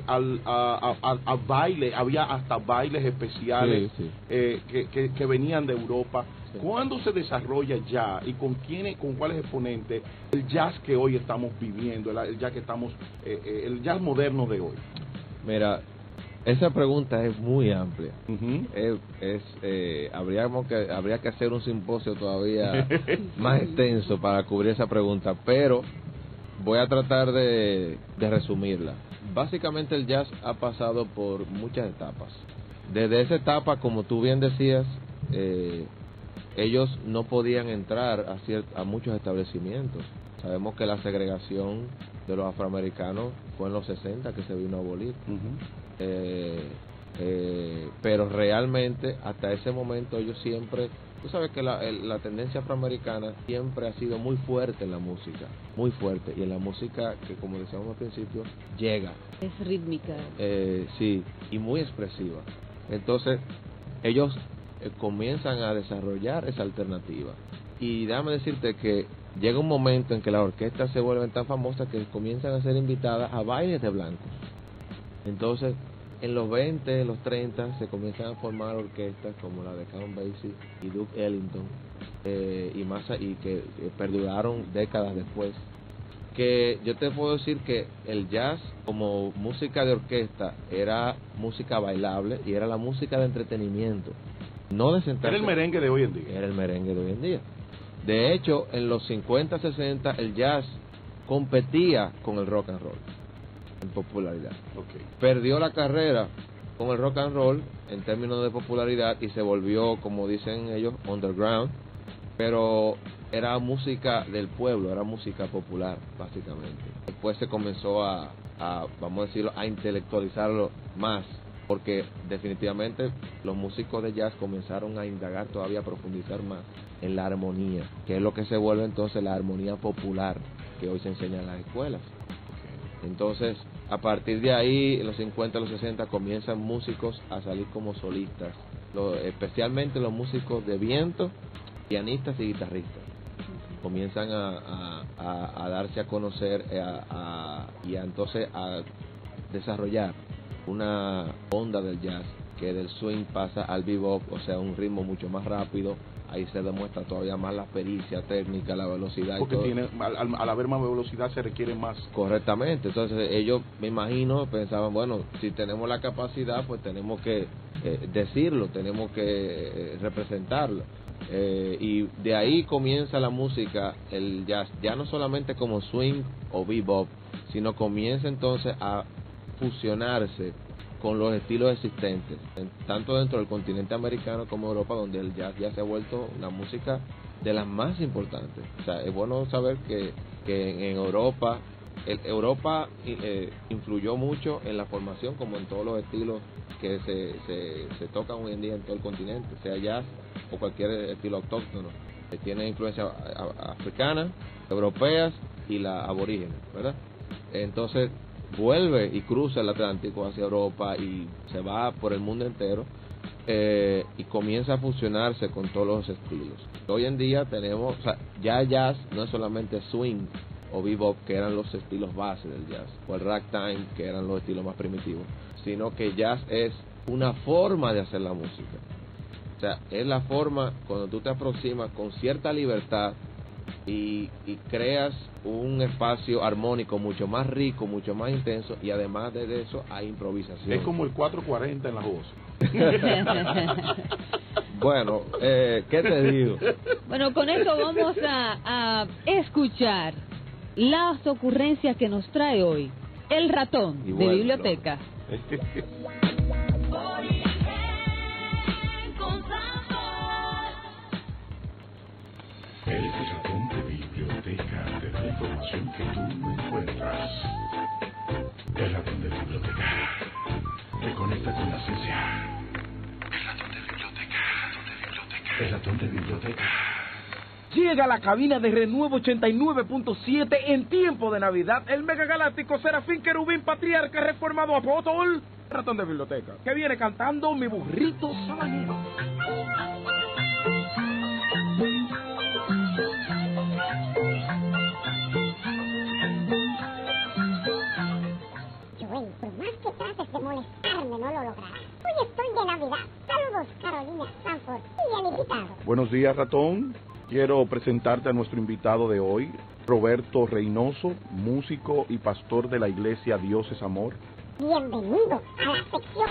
a baile, había hasta bailes especiales que venían de Europa. ¿Cuándo se desarrolla ya y con cuáles exponentes el jazz que hoy estamos viviendo, el jazz que estamos, el jazz moderno de hoy? Mira, esa pregunta es muy amplia. Habría que hacer un simposio todavía más extenso para cubrir esa pregunta, pero voy a tratar de resumirla. Básicamente el jazz ha pasado por muchas etapas. Desde esa etapa, como tú bien decías, ellos no podían entrar a muchos establecimientos. Sabemos que la segregación de los afroamericanos fue en los 60 que se vino a abolir. Pero realmente hasta ese momento ellos siempre, tú sabes que la tendencia afroamericana siempre ha sido muy fuerte en la música, muy fuerte, y en la música que, como decíamos al principio, llega. Es rítmica. Sí, y muy expresiva. Entonces ellos comienzan a desarrollar esa alternativa, y déjame decirte que llega un momento en que las orquestas se vuelven tan famosas que comienzan a ser invitadas a bailes de blancos. Entonces en los 20, en los 30 se comienzan a formar orquestas como la de Count Basie y Duke Ellington, y que perduraron décadas después. Que yo te puedo decir que el jazz como música de orquesta era música bailable y era la música de entretenimiento. No de sentarse. Era el merengue de hoy en día. Era el merengue de hoy en día. De hecho, en los 50, 60, el jazz competía con el rock and roll en popularidad. Perdió la carrera con el rock and roll en términos de popularidad y se volvió, como dicen ellos, underground, pero era música del pueblo, era música popular, básicamente. Después se comenzó vamos a decirlo, a intelectualizarlo más, porque definitivamente los músicos de jazz comenzaron a indagar todavía, a profundizar más en la armonía, que es lo que se vuelve entonces la armonía popular que hoy se enseña en las escuelas. Entonces, a partir de ahí, en los 50, los 60, comienzan músicos a salir como solistas, especialmente los músicos de viento, pianistas y guitarristas. Comienzan a darse a conocer y entonces a desarrollar una onda del jazz que del swing pasa al bebop, o sea, un ritmo mucho más rápido. Ahí se demuestra todavía más la pericia técnica, la velocidad. Porque y todo. Al haber más velocidad se requiere más. Correctamente. Entonces ellos, me imagino, pensaban, bueno, si tenemos la capacidad, pues tenemos que decirlo, tenemos que representarlo. Y de ahí comienza la música, el jazz, ya no solamente como swing o bebop, sino comienza entonces a fusionarse con los estilos existentes, tanto dentro del continente americano como Europa, donde el jazz ya se ha vuelto una música de las más importantes. O sea, es bueno saber que en Europa, Europa influyó mucho en la formación, como en todos los estilos que se tocan hoy en día en todo el continente, sea jazz o cualquier estilo autóctono, que tiene influencia africana, europeas y la aborigen, ¿verdad? Entonces, vuelve y cruza el Atlántico hacia Europa y se va por el mundo entero, y comienza a fusionarse con todos los estilos. Hoy en día tenemos, o sea, ya jazz no es solamente swing o bebop, que eran los estilos base del jazz, o el ragtime, que eran los estilos más primitivos, sino que jazz es una forma de hacer la música. O sea, es la forma cuando tú te aproximas con cierta libertad y creas un espacio armónico mucho más rico, mucho más intenso, y además de eso hay improvisación. Es como el 440 en la voz. Bueno, ¿qué te digo? Bueno, con eso vamos a escuchar las ocurrencias que nos trae hoy el ratón Y de bueno, biblioteca. El ratón de biblioteca te da la información que tú no encuentras. El ratón de biblioteca te conecta con la ciencia. El ratón de biblioteca, el ratón de biblioteca. Llega a la cabina de Renuevo 89.7 en tiempo de Navidad el mega galáctico Serafín Querubín Patriarca Reformado Apóstol, ratón de biblioteca, que viene cantando Mi Burrito Sabanero. Joel, por más que trates de molestarme, no lo lograrás. Hoy estoy de Navidad. Saludos, Carolina Sanford y el invitado. Buenos días, ratón. Quiero presentarte a nuestro invitado de hoy, Roberto Reynoso, músico y pastor de la iglesia Dios es Amor. Bienvenido a la sección.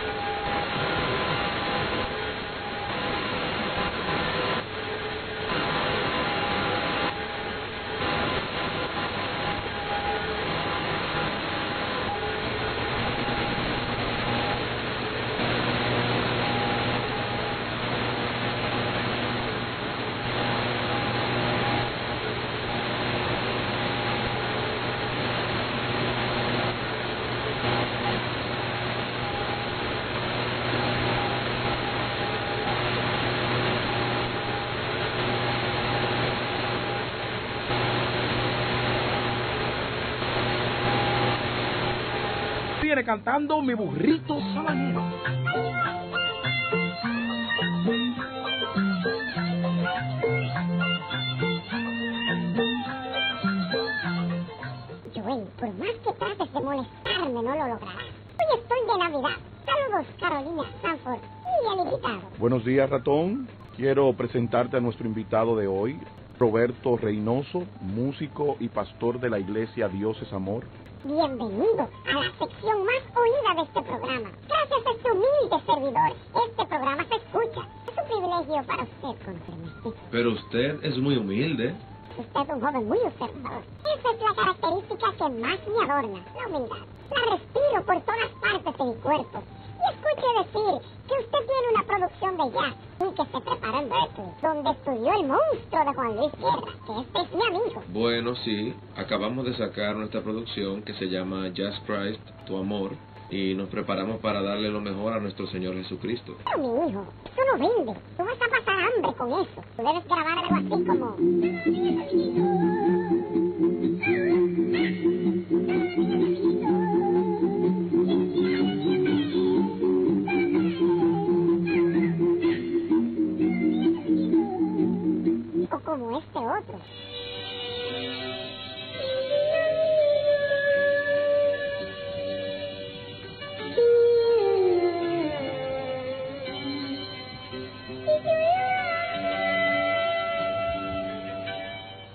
Viene cantando Mi Burrito Sabanero. Joel, por más que trates de molestarme, no lo lograrás. Hoy estoy de Navidad. Saludos, Carolina Sanford y el invitado. Buenos días, ratón. Quiero presentarte a nuestro invitado de hoy, Roberto Reynoso, músico y pastor de la iglesia Dios es Amor. Bienvenido a la sección más oída de este programa. Gracias a este humilde servidor, este programa se escucha. Es un privilegio para usted conocerme. Pero usted es muy humilde. Usted es un joven muy observador. Esa es la característica que más me adorna, la humildad. La respiro por todas partes de mi cuerpo. Y escuche decir que usted tiene una producción de jazz y que se preparó en Berkeley, donde estudió el monstruo de Juan Luis Guerra, que este es mi amigo. Bueno, sí, acabamos de sacar nuestra producción que se llama Jazz Christ, Tu Amor, y nos preparamos para darle lo mejor a nuestro Señor Jesucristo. Pero mi hijo, eso no vende. Tú vas a pasar hambre con eso. Tú debes grabar algo así como... o como este otro.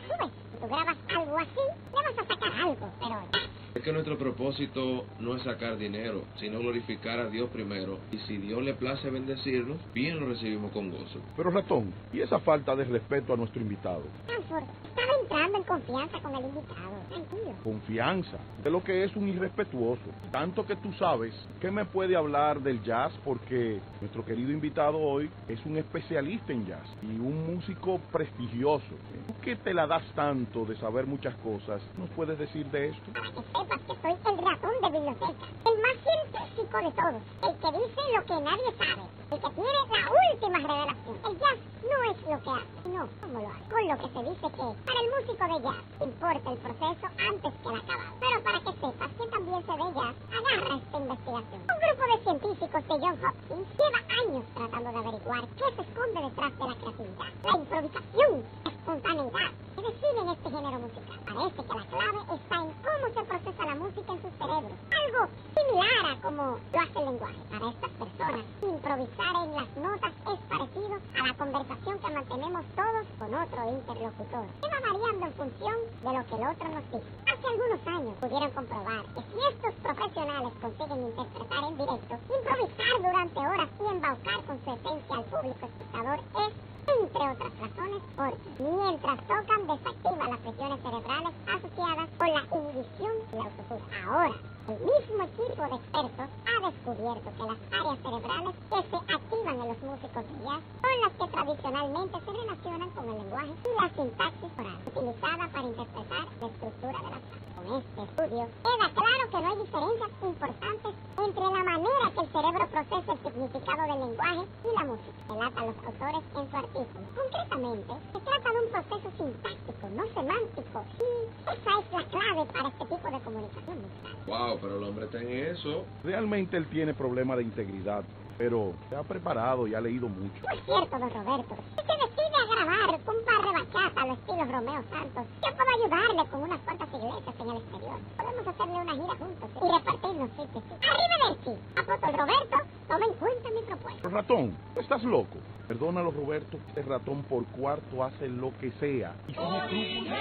Si tú grabas algo así, le vas a sacar algo, pero... Es que nuestro propósito no es sacar dinero, sino glorificar a Dios primero. Y si Dios le place bendecirnos, bien lo recibimos con gozo. Pero, ratón, ¿y esa falta de respeto a nuestro invitado? Sanford, estaba entrando en confianza con el invitado. Tranquilo. Confianza, de lo que es un irrespetuoso. Tanto que tú sabes que me puede hablar del jazz, porque nuestro querido invitado hoy es un especialista en jazz y un músico prestigioso. ¿Tú que te la das tanto de saber muchas cosas, nos puedes decir de esto? Para que sepas que soy el ratón de biblioteca, el más científico de todos, el que dice lo que nadie sabe, el que tiene la última revelación. El jazz no es lo que hace, sino no, ¿cómo lo hace? Con lo que se dice que para el músico de jazz importa el proceso antes que el acabado. Pero para que sepas que también se ve jazz, agarra esta investigación. Un grupo de científicos de Johns Hopkins lleva años tratando de averiguar qué se esconde detrás de la creatividad, la improvisación, la espontaneidad que definen este género musical. Parece que la clave está en cómo se procesa la música en sus cerebros. Algo similar a como lo hace el lenguaje. Para estas personas, improvisar en las notas es parecido a la conversación que mantenemos todos con otro interlocutor, que va variando en función de lo que el otro nos dice. Hace algunos años pudieron comprobar que si estos profesionales consiguen interpretar en directo, improvisar durante horas y embaucar con su esencia al público espectador es, entre otras razones, porque mientras tocan desactivan las regiones cerebrales asociadas con la inhibición y la autoestima. Ahora, el mismo equipo de expertos ha descubierto que las áreas cerebrales que se activan en los músicos de jazz son las que tradicionalmente se relacionan con el lenguaje y la sintaxis oral, utilizada para interpretar la estructura de las frases. Con este estudio queda claro que no hay diferencias importantes entre la manera que el cerebro procesa el significado del lenguaje y la música, relatan los autores en su artículo. Concretamente, se trata de un proceso sintáctico, no semántico, y esa es la clave para este tipo de comunicación musical. Wow, pero el hombre está en eso. Realmente él tiene problemas de integridad, pero se ha preparado y ha leído mucho. No es cierto, don Roberto. Si se decide a grabar con un par de bachata a lo estilo Romeo Santos, yo puedo ayudarle con unas cuantas iglesias en el exterior. Podemos hacerle una gira juntos y repartirnos sitios. ¡Arrivederci! Apóstol Roberto, toma en cuenta mi propuesta. Ratón, ¿estás loco? Perdónalo, Roberto, este ratón por cuarto hace lo que sea. Y sin escrúpulos.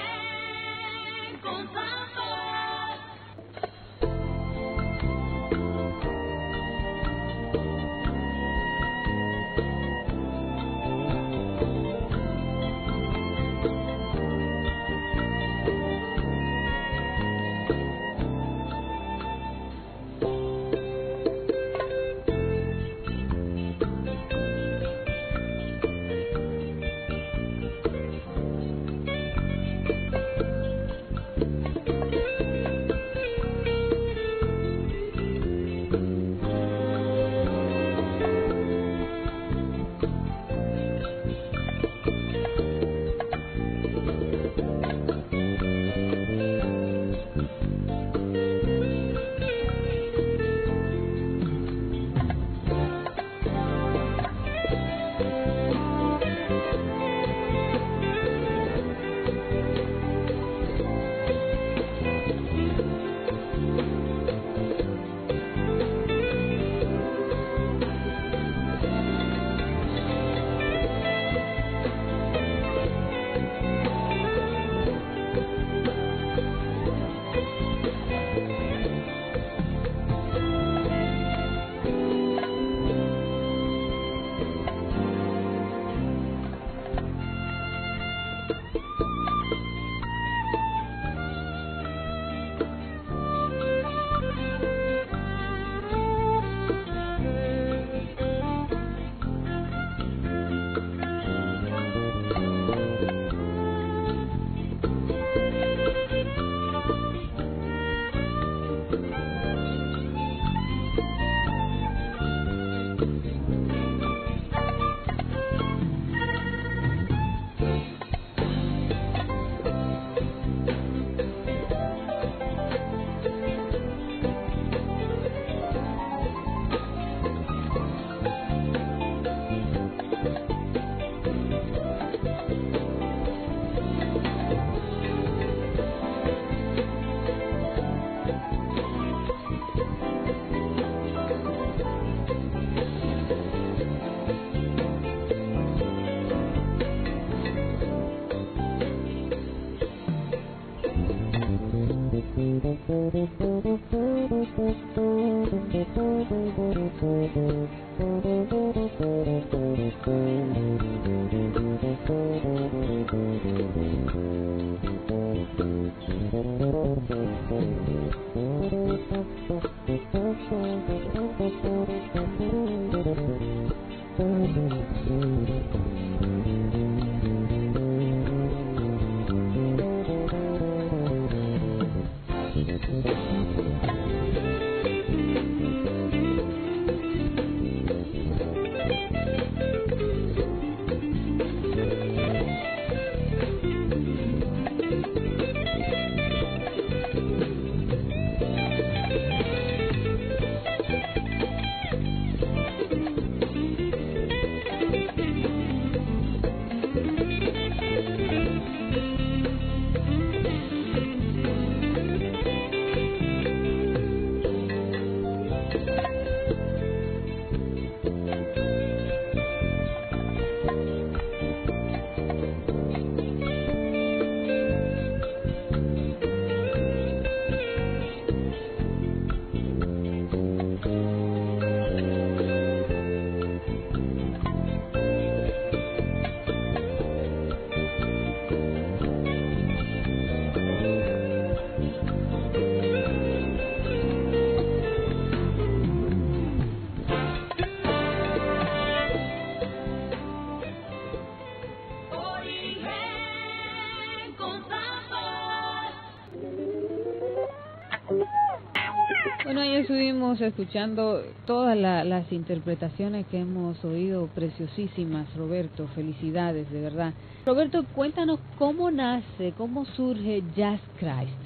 Bueno, ahí estuvimos escuchando todas las interpretaciones que hemos oído, preciosísimas, Roberto, felicidades, de verdad. Roberto, cuéntanos cómo nace, cómo surge Jazz Christ.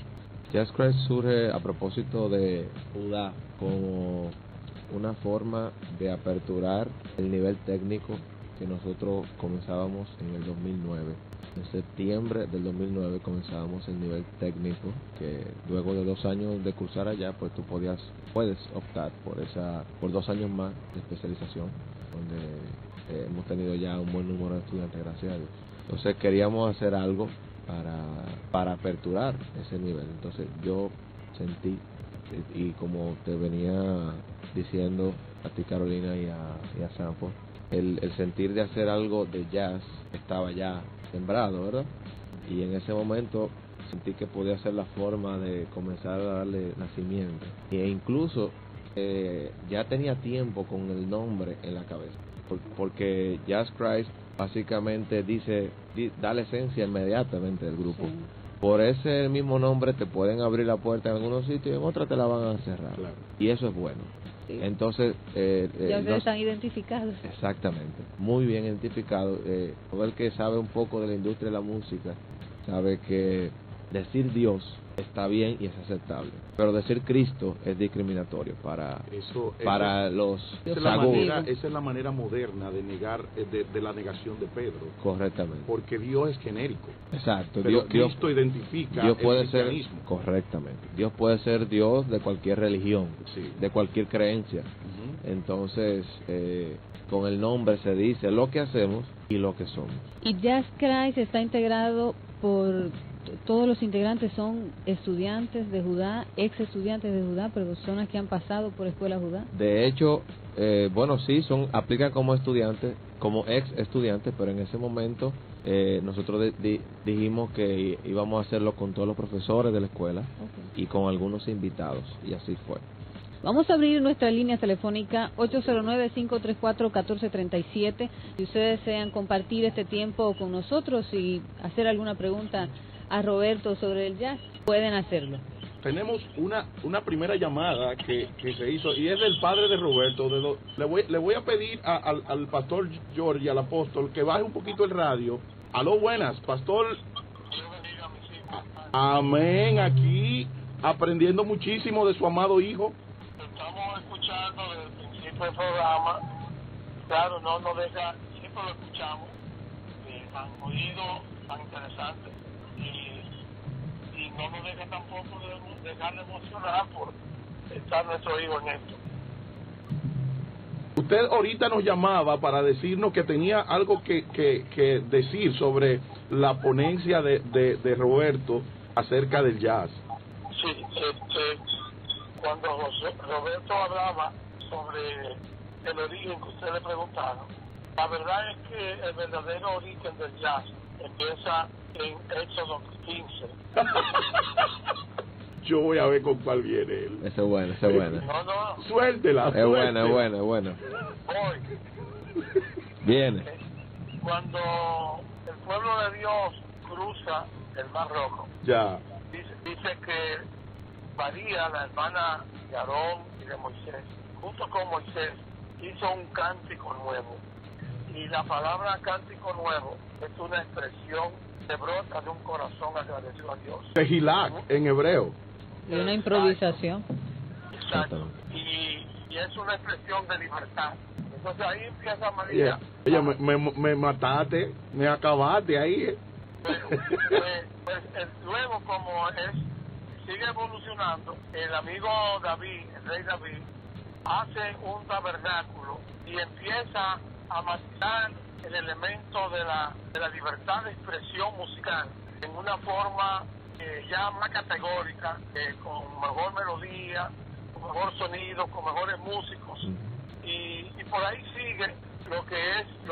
Jazz Christ surge a propósito de Judá como una forma de aperturar el nivel técnico que nosotros comenzábamos en el 2009. En septiembre del 2009 comenzábamos el nivel técnico, que luego de 2 años de cursar allá, pues tú puedes optar por 2 años más de especialización, donde hemos tenido ya un buen número de estudiantes, gracias a Dios. Entonces queríamos hacer algo para aperturar ese nivel. Entonces yo sentí, y como te venía diciendo a ti, Carolina, y a Sanford, el sentir de hacer algo de jazz estaba ya sembrado, ¿verdad? Y en ese momento sentí que podía ser la forma de comenzar a darle nacimiento. E incluso ya tenía tiempo con el nombre en la cabeza, porque Jazz Christ básicamente da la esencia inmediatamente del grupo. Sí. Por ese mismo nombre te pueden abrir la puerta en algunos sitios y en otros te la van a cerrar. Claro. Y eso es bueno. Sí. Entonces ya ustedes están identificados. Exactamente, muy bien identificado. Todo el que sabe un poco de la industria de la música sabe que decir Dios está bien y es aceptable, pero decir Cristo es discriminatorio para los esa es la manera moderna de negar, de la negación de Pedro. Correctamente. Porque Dios es genérico. Exacto. Pero Cristo identifica Dios puede el cristianismo. Correctamente. Dios puede ser Dios de cualquier religión, sí, de cualquier creencia. Entonces, con el nombre se dice lo que hacemos y lo que somos. Y Jazz Christ está integrado por... Todos los integrantes son estudiantes de Judá, ex estudiantes de Judá, personas que han pasado por Escuela Judá. De hecho, bueno, sí, aplican como estudiantes, como ex estudiantes, pero en ese momento nosotros dijimos que íbamos a hacerlo con todos los profesores de la escuela, okay, y con algunos invitados, y así fue. Vamos a abrir nuestra línea telefónica 809-534-1437. Si ustedes desean compartir este tiempo con nosotros y hacer alguna pregunta a Roberto sobre el jazz, pueden hacerlo. Tenemos una primera llamada que se hizo y es del padre de Roberto. Le voy a pedir al pastor George y al apóstol que baje un poquito el radio. Aló, buenas, pastor. Amén, aquí aprendiendo muchísimo de su amado hijo. Estamos escuchando desde el principio del programa. Claro, no nos deja, siempre lo escuchamos, tan oído, tan interesante. Y no nos deja tampoco de dejarle emocionar por estar nuestro hijo en esto. Usted ahorita nos llamaba para decirnos que tenía algo que decir sobre la ponencia de Roberto acerca del jazz. Sí, cuando Roberto hablaba sobre el origen que usted le preguntaron, la verdad es que el verdadero origen del jazz empieza en Éxodo 15. Yo voy a ver con cuál viene él. Esa es buena, esa es buena. No. Suéltela. Es buena, es buena, es buena. Voy. Viene. Cuando el pueblo de Dios cruza el Mar Rojo, ya dice que María, la hermana de Aarón y de Moisés, junto con Moisés, hizo un cántico nuevo. Y la palabra cántico nuevo es una expresión que brota de un corazón agradecido a Dios. Tehilak en hebreo. Y una improvisación. Exacto. Y es una expresión de libertad. Entonces ahí empieza María. Ella me mataste, me acabaste ahí. Luego, como sigue evolucionando, el amigo David, el rey David, hace un tabernáculo y empieza a matizar el elemento de la libertad de expresión musical en una forma ya más categórica, con mejor melodía, con mejor sonido, con mejores músicos, y por ahí sigue lo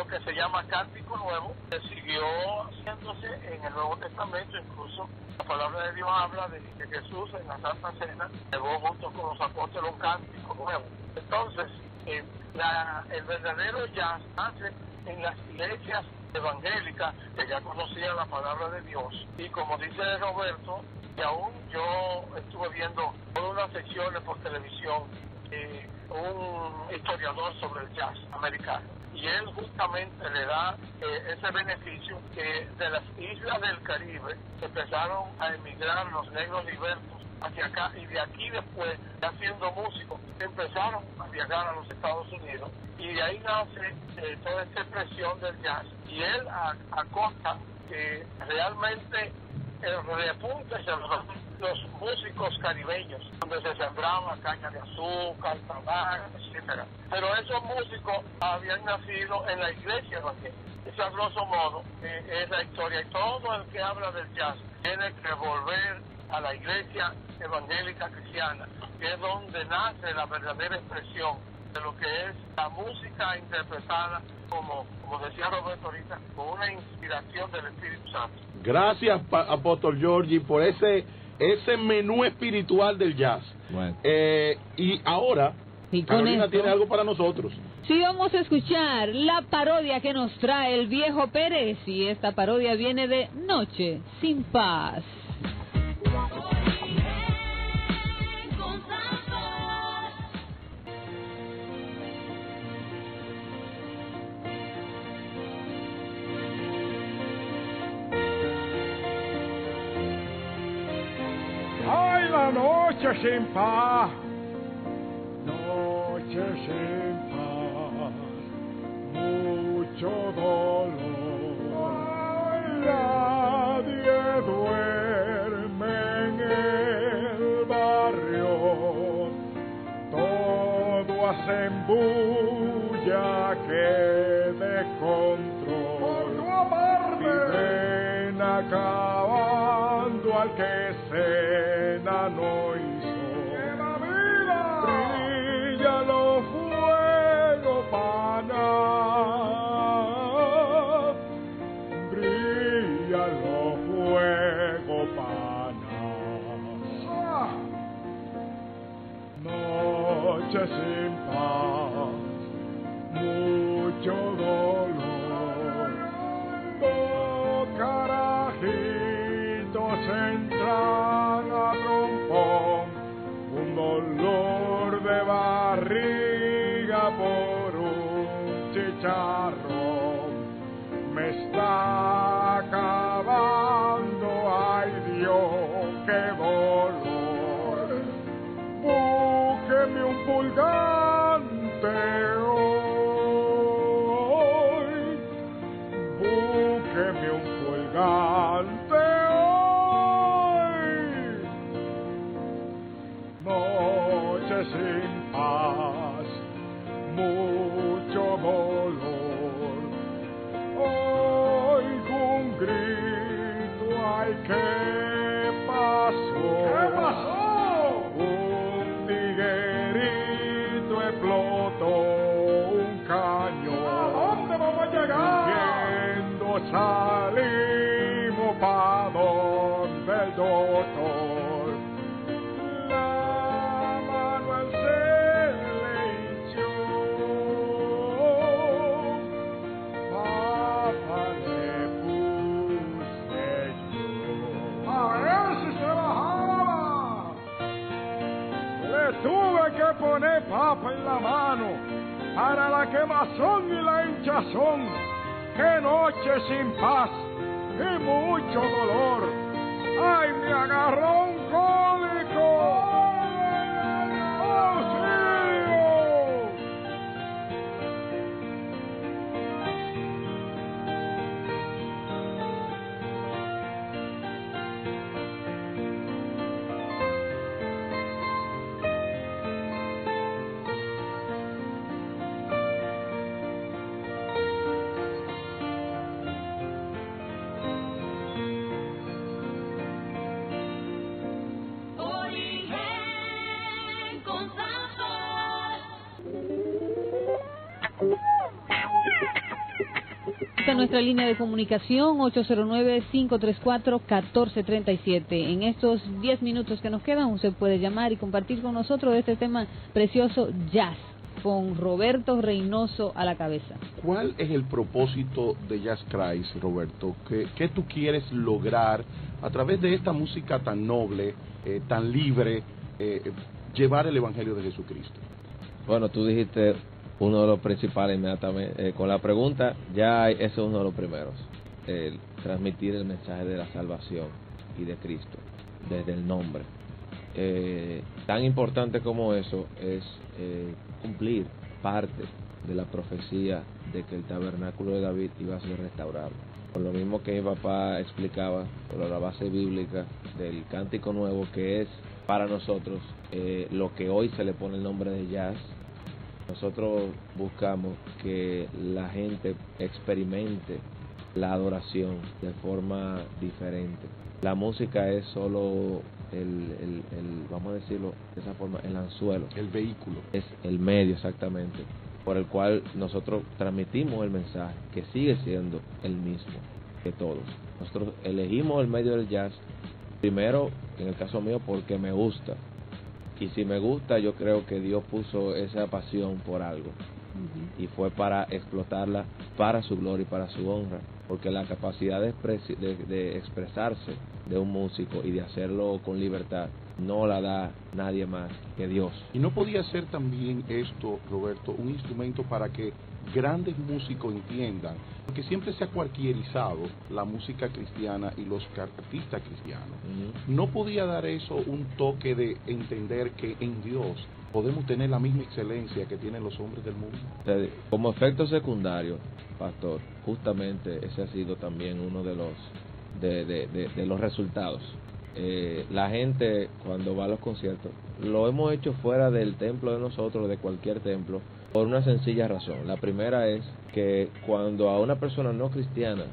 que se llama cántico nuevo, que siguió haciéndose en el Nuevo Testamento. Incluso la palabra de Dios habla de que Jesús en la Santa Cena llevó junto con los apóstoles un cántico nuevo. Entonces, el verdadero jazz nace en las iglesias evangélica que ya conocía la palabra de Dios. Y como dice Roberto, y aún yo estuve viendo todas unas secciones por televisión, un historiador sobre el jazz americano, y él justamente le da ese beneficio que de las islas del Caribe empezaron a emigrar los negros libertos hacia acá, y de aquí después, ya siendo músicos, empezaron a viajar a los Estados Unidos, y de ahí nace toda esta expresión del jazz. Y él acosta que realmente el repunte se lo dan los músicos caribeños, donde se sembraba caña de azúcar, tabaco, etcétera. Pero esos músicos habían nacido en la iglesia evangélica. Esa, a grosso modo, es la historia. Y todo el que habla del jazz tiene que volver a la iglesia evangélica cristiana, que es donde nace la verdadera expresión de lo que es la música interpretada, como decía Roberto ahorita, con una inspiración del Espíritu Santo. Gracias, Apóstol Georgie, por ese menú espiritual del jazz. Bueno. Y ahora, Y con Carolina esto, tiene algo para nosotros. sí, vamos a escuchar la parodia que nos trae el Viejo Pérez, y esta parodia viene de Noche sin Paz. ¡Ay, la noche sin paz! Noche sin paz, mucho dolor. Nadie duerme en el barrio, todo hacen bulla que descontrol. Viven acabando al que cena no hizo. Brilla los fuegos pana, brilla los fuegos pana. Noche sin paz, mucho dolor. Dos carajitos entran a trompón, un dolor de barriga por un chicharrón me está acabando. Ay Dios, qué dolor. Búsqueme un purgante hoy, búsqueme un purgante hoy. Noche sin paz, mucho dolor. Oigo un grito, ay, ¿qué pasó? ¿Qué pasó? Un tiguerito explotó un cañón. ¿A dónde vamos a llegar? Viendo salimos pa' donde el doctor. La mano al se le hinchó, papá le puse yo. A ver si se bajaba. Le tuve que poner papa en la mano para la quemazón y la hinchazón. Qué noche sin paz y mucho dolor. Ay, me agarró un cólico. ¡Auxilio! Origen con Esta es nuestra línea de comunicación, 809-534-1437. En estos 10 minutos que nos quedan, usted puede llamar y compartir con nosotros este tema precioso, jazz. con Roberto Reynoso a la cabeza. ¿Cuál es el propósito de Jazz Christ, Roberto? ¿Qué tú quieres lograr a través de esta música tan noble, tan libre, llevar el Evangelio de Jesucristo? Bueno, tú dijiste uno de los principales inmediatamente. Con la pregunta, ese es uno de los primeros. Transmitir el mensaje de la salvación y de Cristo, desde el nombre. Tan importante como eso es cumplir parte de la profecía de que el tabernáculo de David iba a ser restaurado. Por lo mismo que mi papá explicaba, por la base bíblica del Cántico Nuevo, que es para nosotros lo que hoy se le pone el nombre de jazz. Nosotros buscamos que la gente experimente la adoración de forma diferente. La música es solo vamos a decirlo de esa forma, el anzuelo, el vehículo, es el medio exactamente por el cual nosotros transmitimos el mensaje, que sigue siendo el mismo que todos. Nosotros elegimos el medio del jazz primero, en el caso mío, porque me gusta, y si me gusta, yo creo que Dios puso esa pasión por algo, y fue para explotarla para su gloria y para su honra, porque la capacidad de expresarse de un músico y de hacerlo con libertad no la da nadie más que Dios. ¿Y no podía ser también esto, Roberto, un instrumento para que grandes músicos entiendan? Porque siempre se ha cualquierizado la música cristiana y los artistas cristianos. ¿No podía dar eso un toque de entender que en Dios podemos tener la misma excelencia que tienen los hombres del mundo? Como efecto secundario, pastor, justamente ese ha sido también uno de los resultados. La gente cuando va a los conciertos, lo hemos hecho fuera del templo de nosotros, de cualquier templo, por una sencilla razón. La primera es que cuando a una persona no cristiana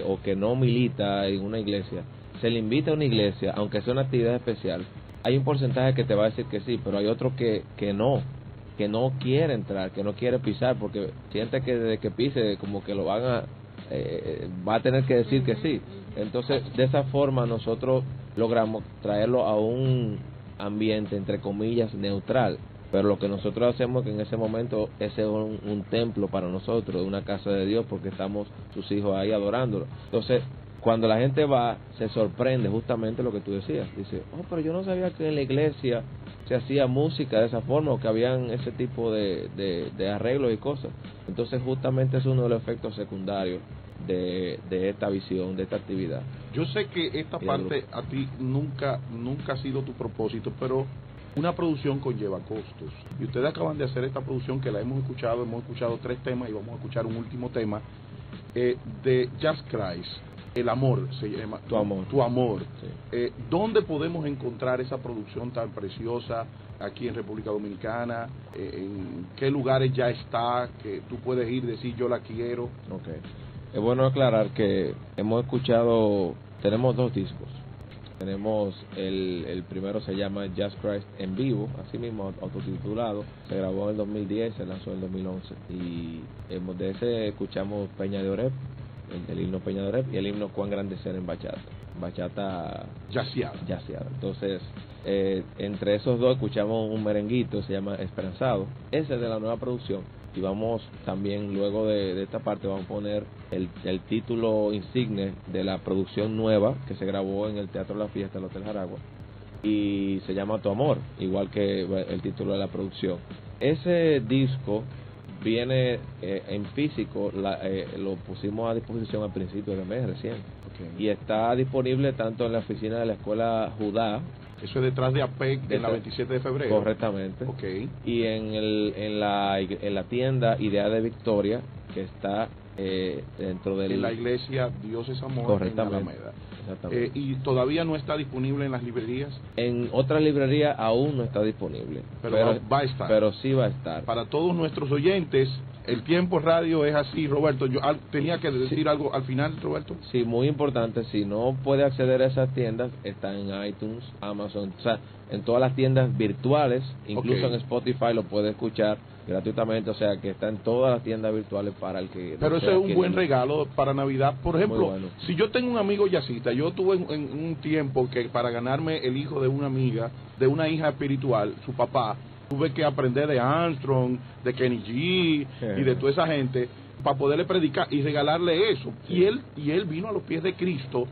o que no milita en una iglesia, se le invita a una iglesia, aunque sea una actividad especial, hay un porcentaje que te va a decir que sí, pero hay otro que no quiere entrar, que no quiere pisar, porque siente que desde que pise como que lo va a tener que decir que sí. Entonces, de esa forma nosotros logramos traerlo a un ambiente, entre comillas, neutral. Pero lo que nosotros hacemos, que en ese momento ese es un templo para nosotros, una casa de Dios, porque estamos sus hijos ahí adorándolo. Entonces, cuando la gente va, se sorprende justamente lo que tú decías. Dice, pero yo no sabía que en la iglesia se hacía música de esa forma, o que habían ese tipo de arreglos y cosas. Entonces, justamente es uno de los efectos secundarios de esta visión, de esta actividad. Yo sé que esta parte a ti nunca ha sido tu propósito, pero una producción conlleva costos. Y ustedes acaban de hacer esta producción que la hemos escuchado 3 temas y vamos a escuchar un último tema de Jazz Christ. El amor se llama. Tu amor. Sí. ¿Dónde podemos encontrar esa producción tan preciosa aquí en República Dominicana? ¿En qué lugares ya está? Que tú puedes ir y decir yo la quiero. Okay. Es bueno aclarar que tenemos 2 discos. Tenemos el primero, se llama Jazz Christ en vivo, así mismo autotitulado. Se grabó en el 2010, se lanzó en el 2011. Y de ese escuchamos Peña de Oreb, el himno Peña de Oreb, y el himno Cuán grande ser en bachata yaciada. Entonces, entre esos 2 escuchamos un merenguito, se llama Esperanzado. Ese es de la nueva producción. Y vamos también, luego de esta parte, vamos a poner el título insigne de la producción nueva que se grabó en el Teatro La Fiesta del Hotel Jaragua, y se llama Tu Amor, igual que el título de la producción. Ese disco viene en físico, lo pusimos a disposición al principio del mes recién. Y está disponible tanto en la oficina de la Escuela Judá. Eso es detrás de APEC, en la 27 de febrero. Correctamente. Y en la tienda Idea de Victoria, que está dentro de la iglesia Dios es Amor. Correctamente. En Alameda. Y todavía no está disponible en las librerías. En otras librerías aún no está disponible, pero va a estar. Pero sí va a estar. Para todos nuestros oyentes, el tiempo radio es así, Roberto. Yo tenía que decir algo al final, Roberto. Sí, muy importante. Si no puede acceder a esas tiendas, están en iTunes, Amazon, o sea, en todas las tiendas virtuales, incluso en Spotify lo puede escuchar gratuitamente, o sea que está en todas las tiendas virtuales para el que... Pero eso es un buen regalo para Navidad. Por ejemplo, si yo tengo un amigo jazzista, yo tuve en un tiempo que para ganarme el hijo de una amiga, de una hija espiritual, su papá, tuve que aprender de Armstrong, de Kenny G y de toda esa gente para poderle predicar y regalarle eso. Y él vino a los pies de Cristo.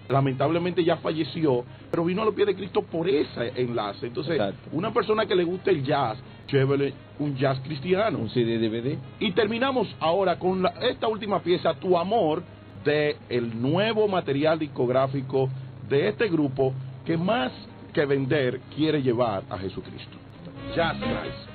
Lamentablemente ya falleció, pero vino a los pies de Cristo por ese enlace. Entonces, una persona que le guste el jazz, chévere, un jazz cristiano, un CD DVD. Y terminamos ahora con esta última pieza, Tu Amor, de el nuevo material discográfico de este grupo que más que vender quiere llevar a Jesucristo. Jazz Christ.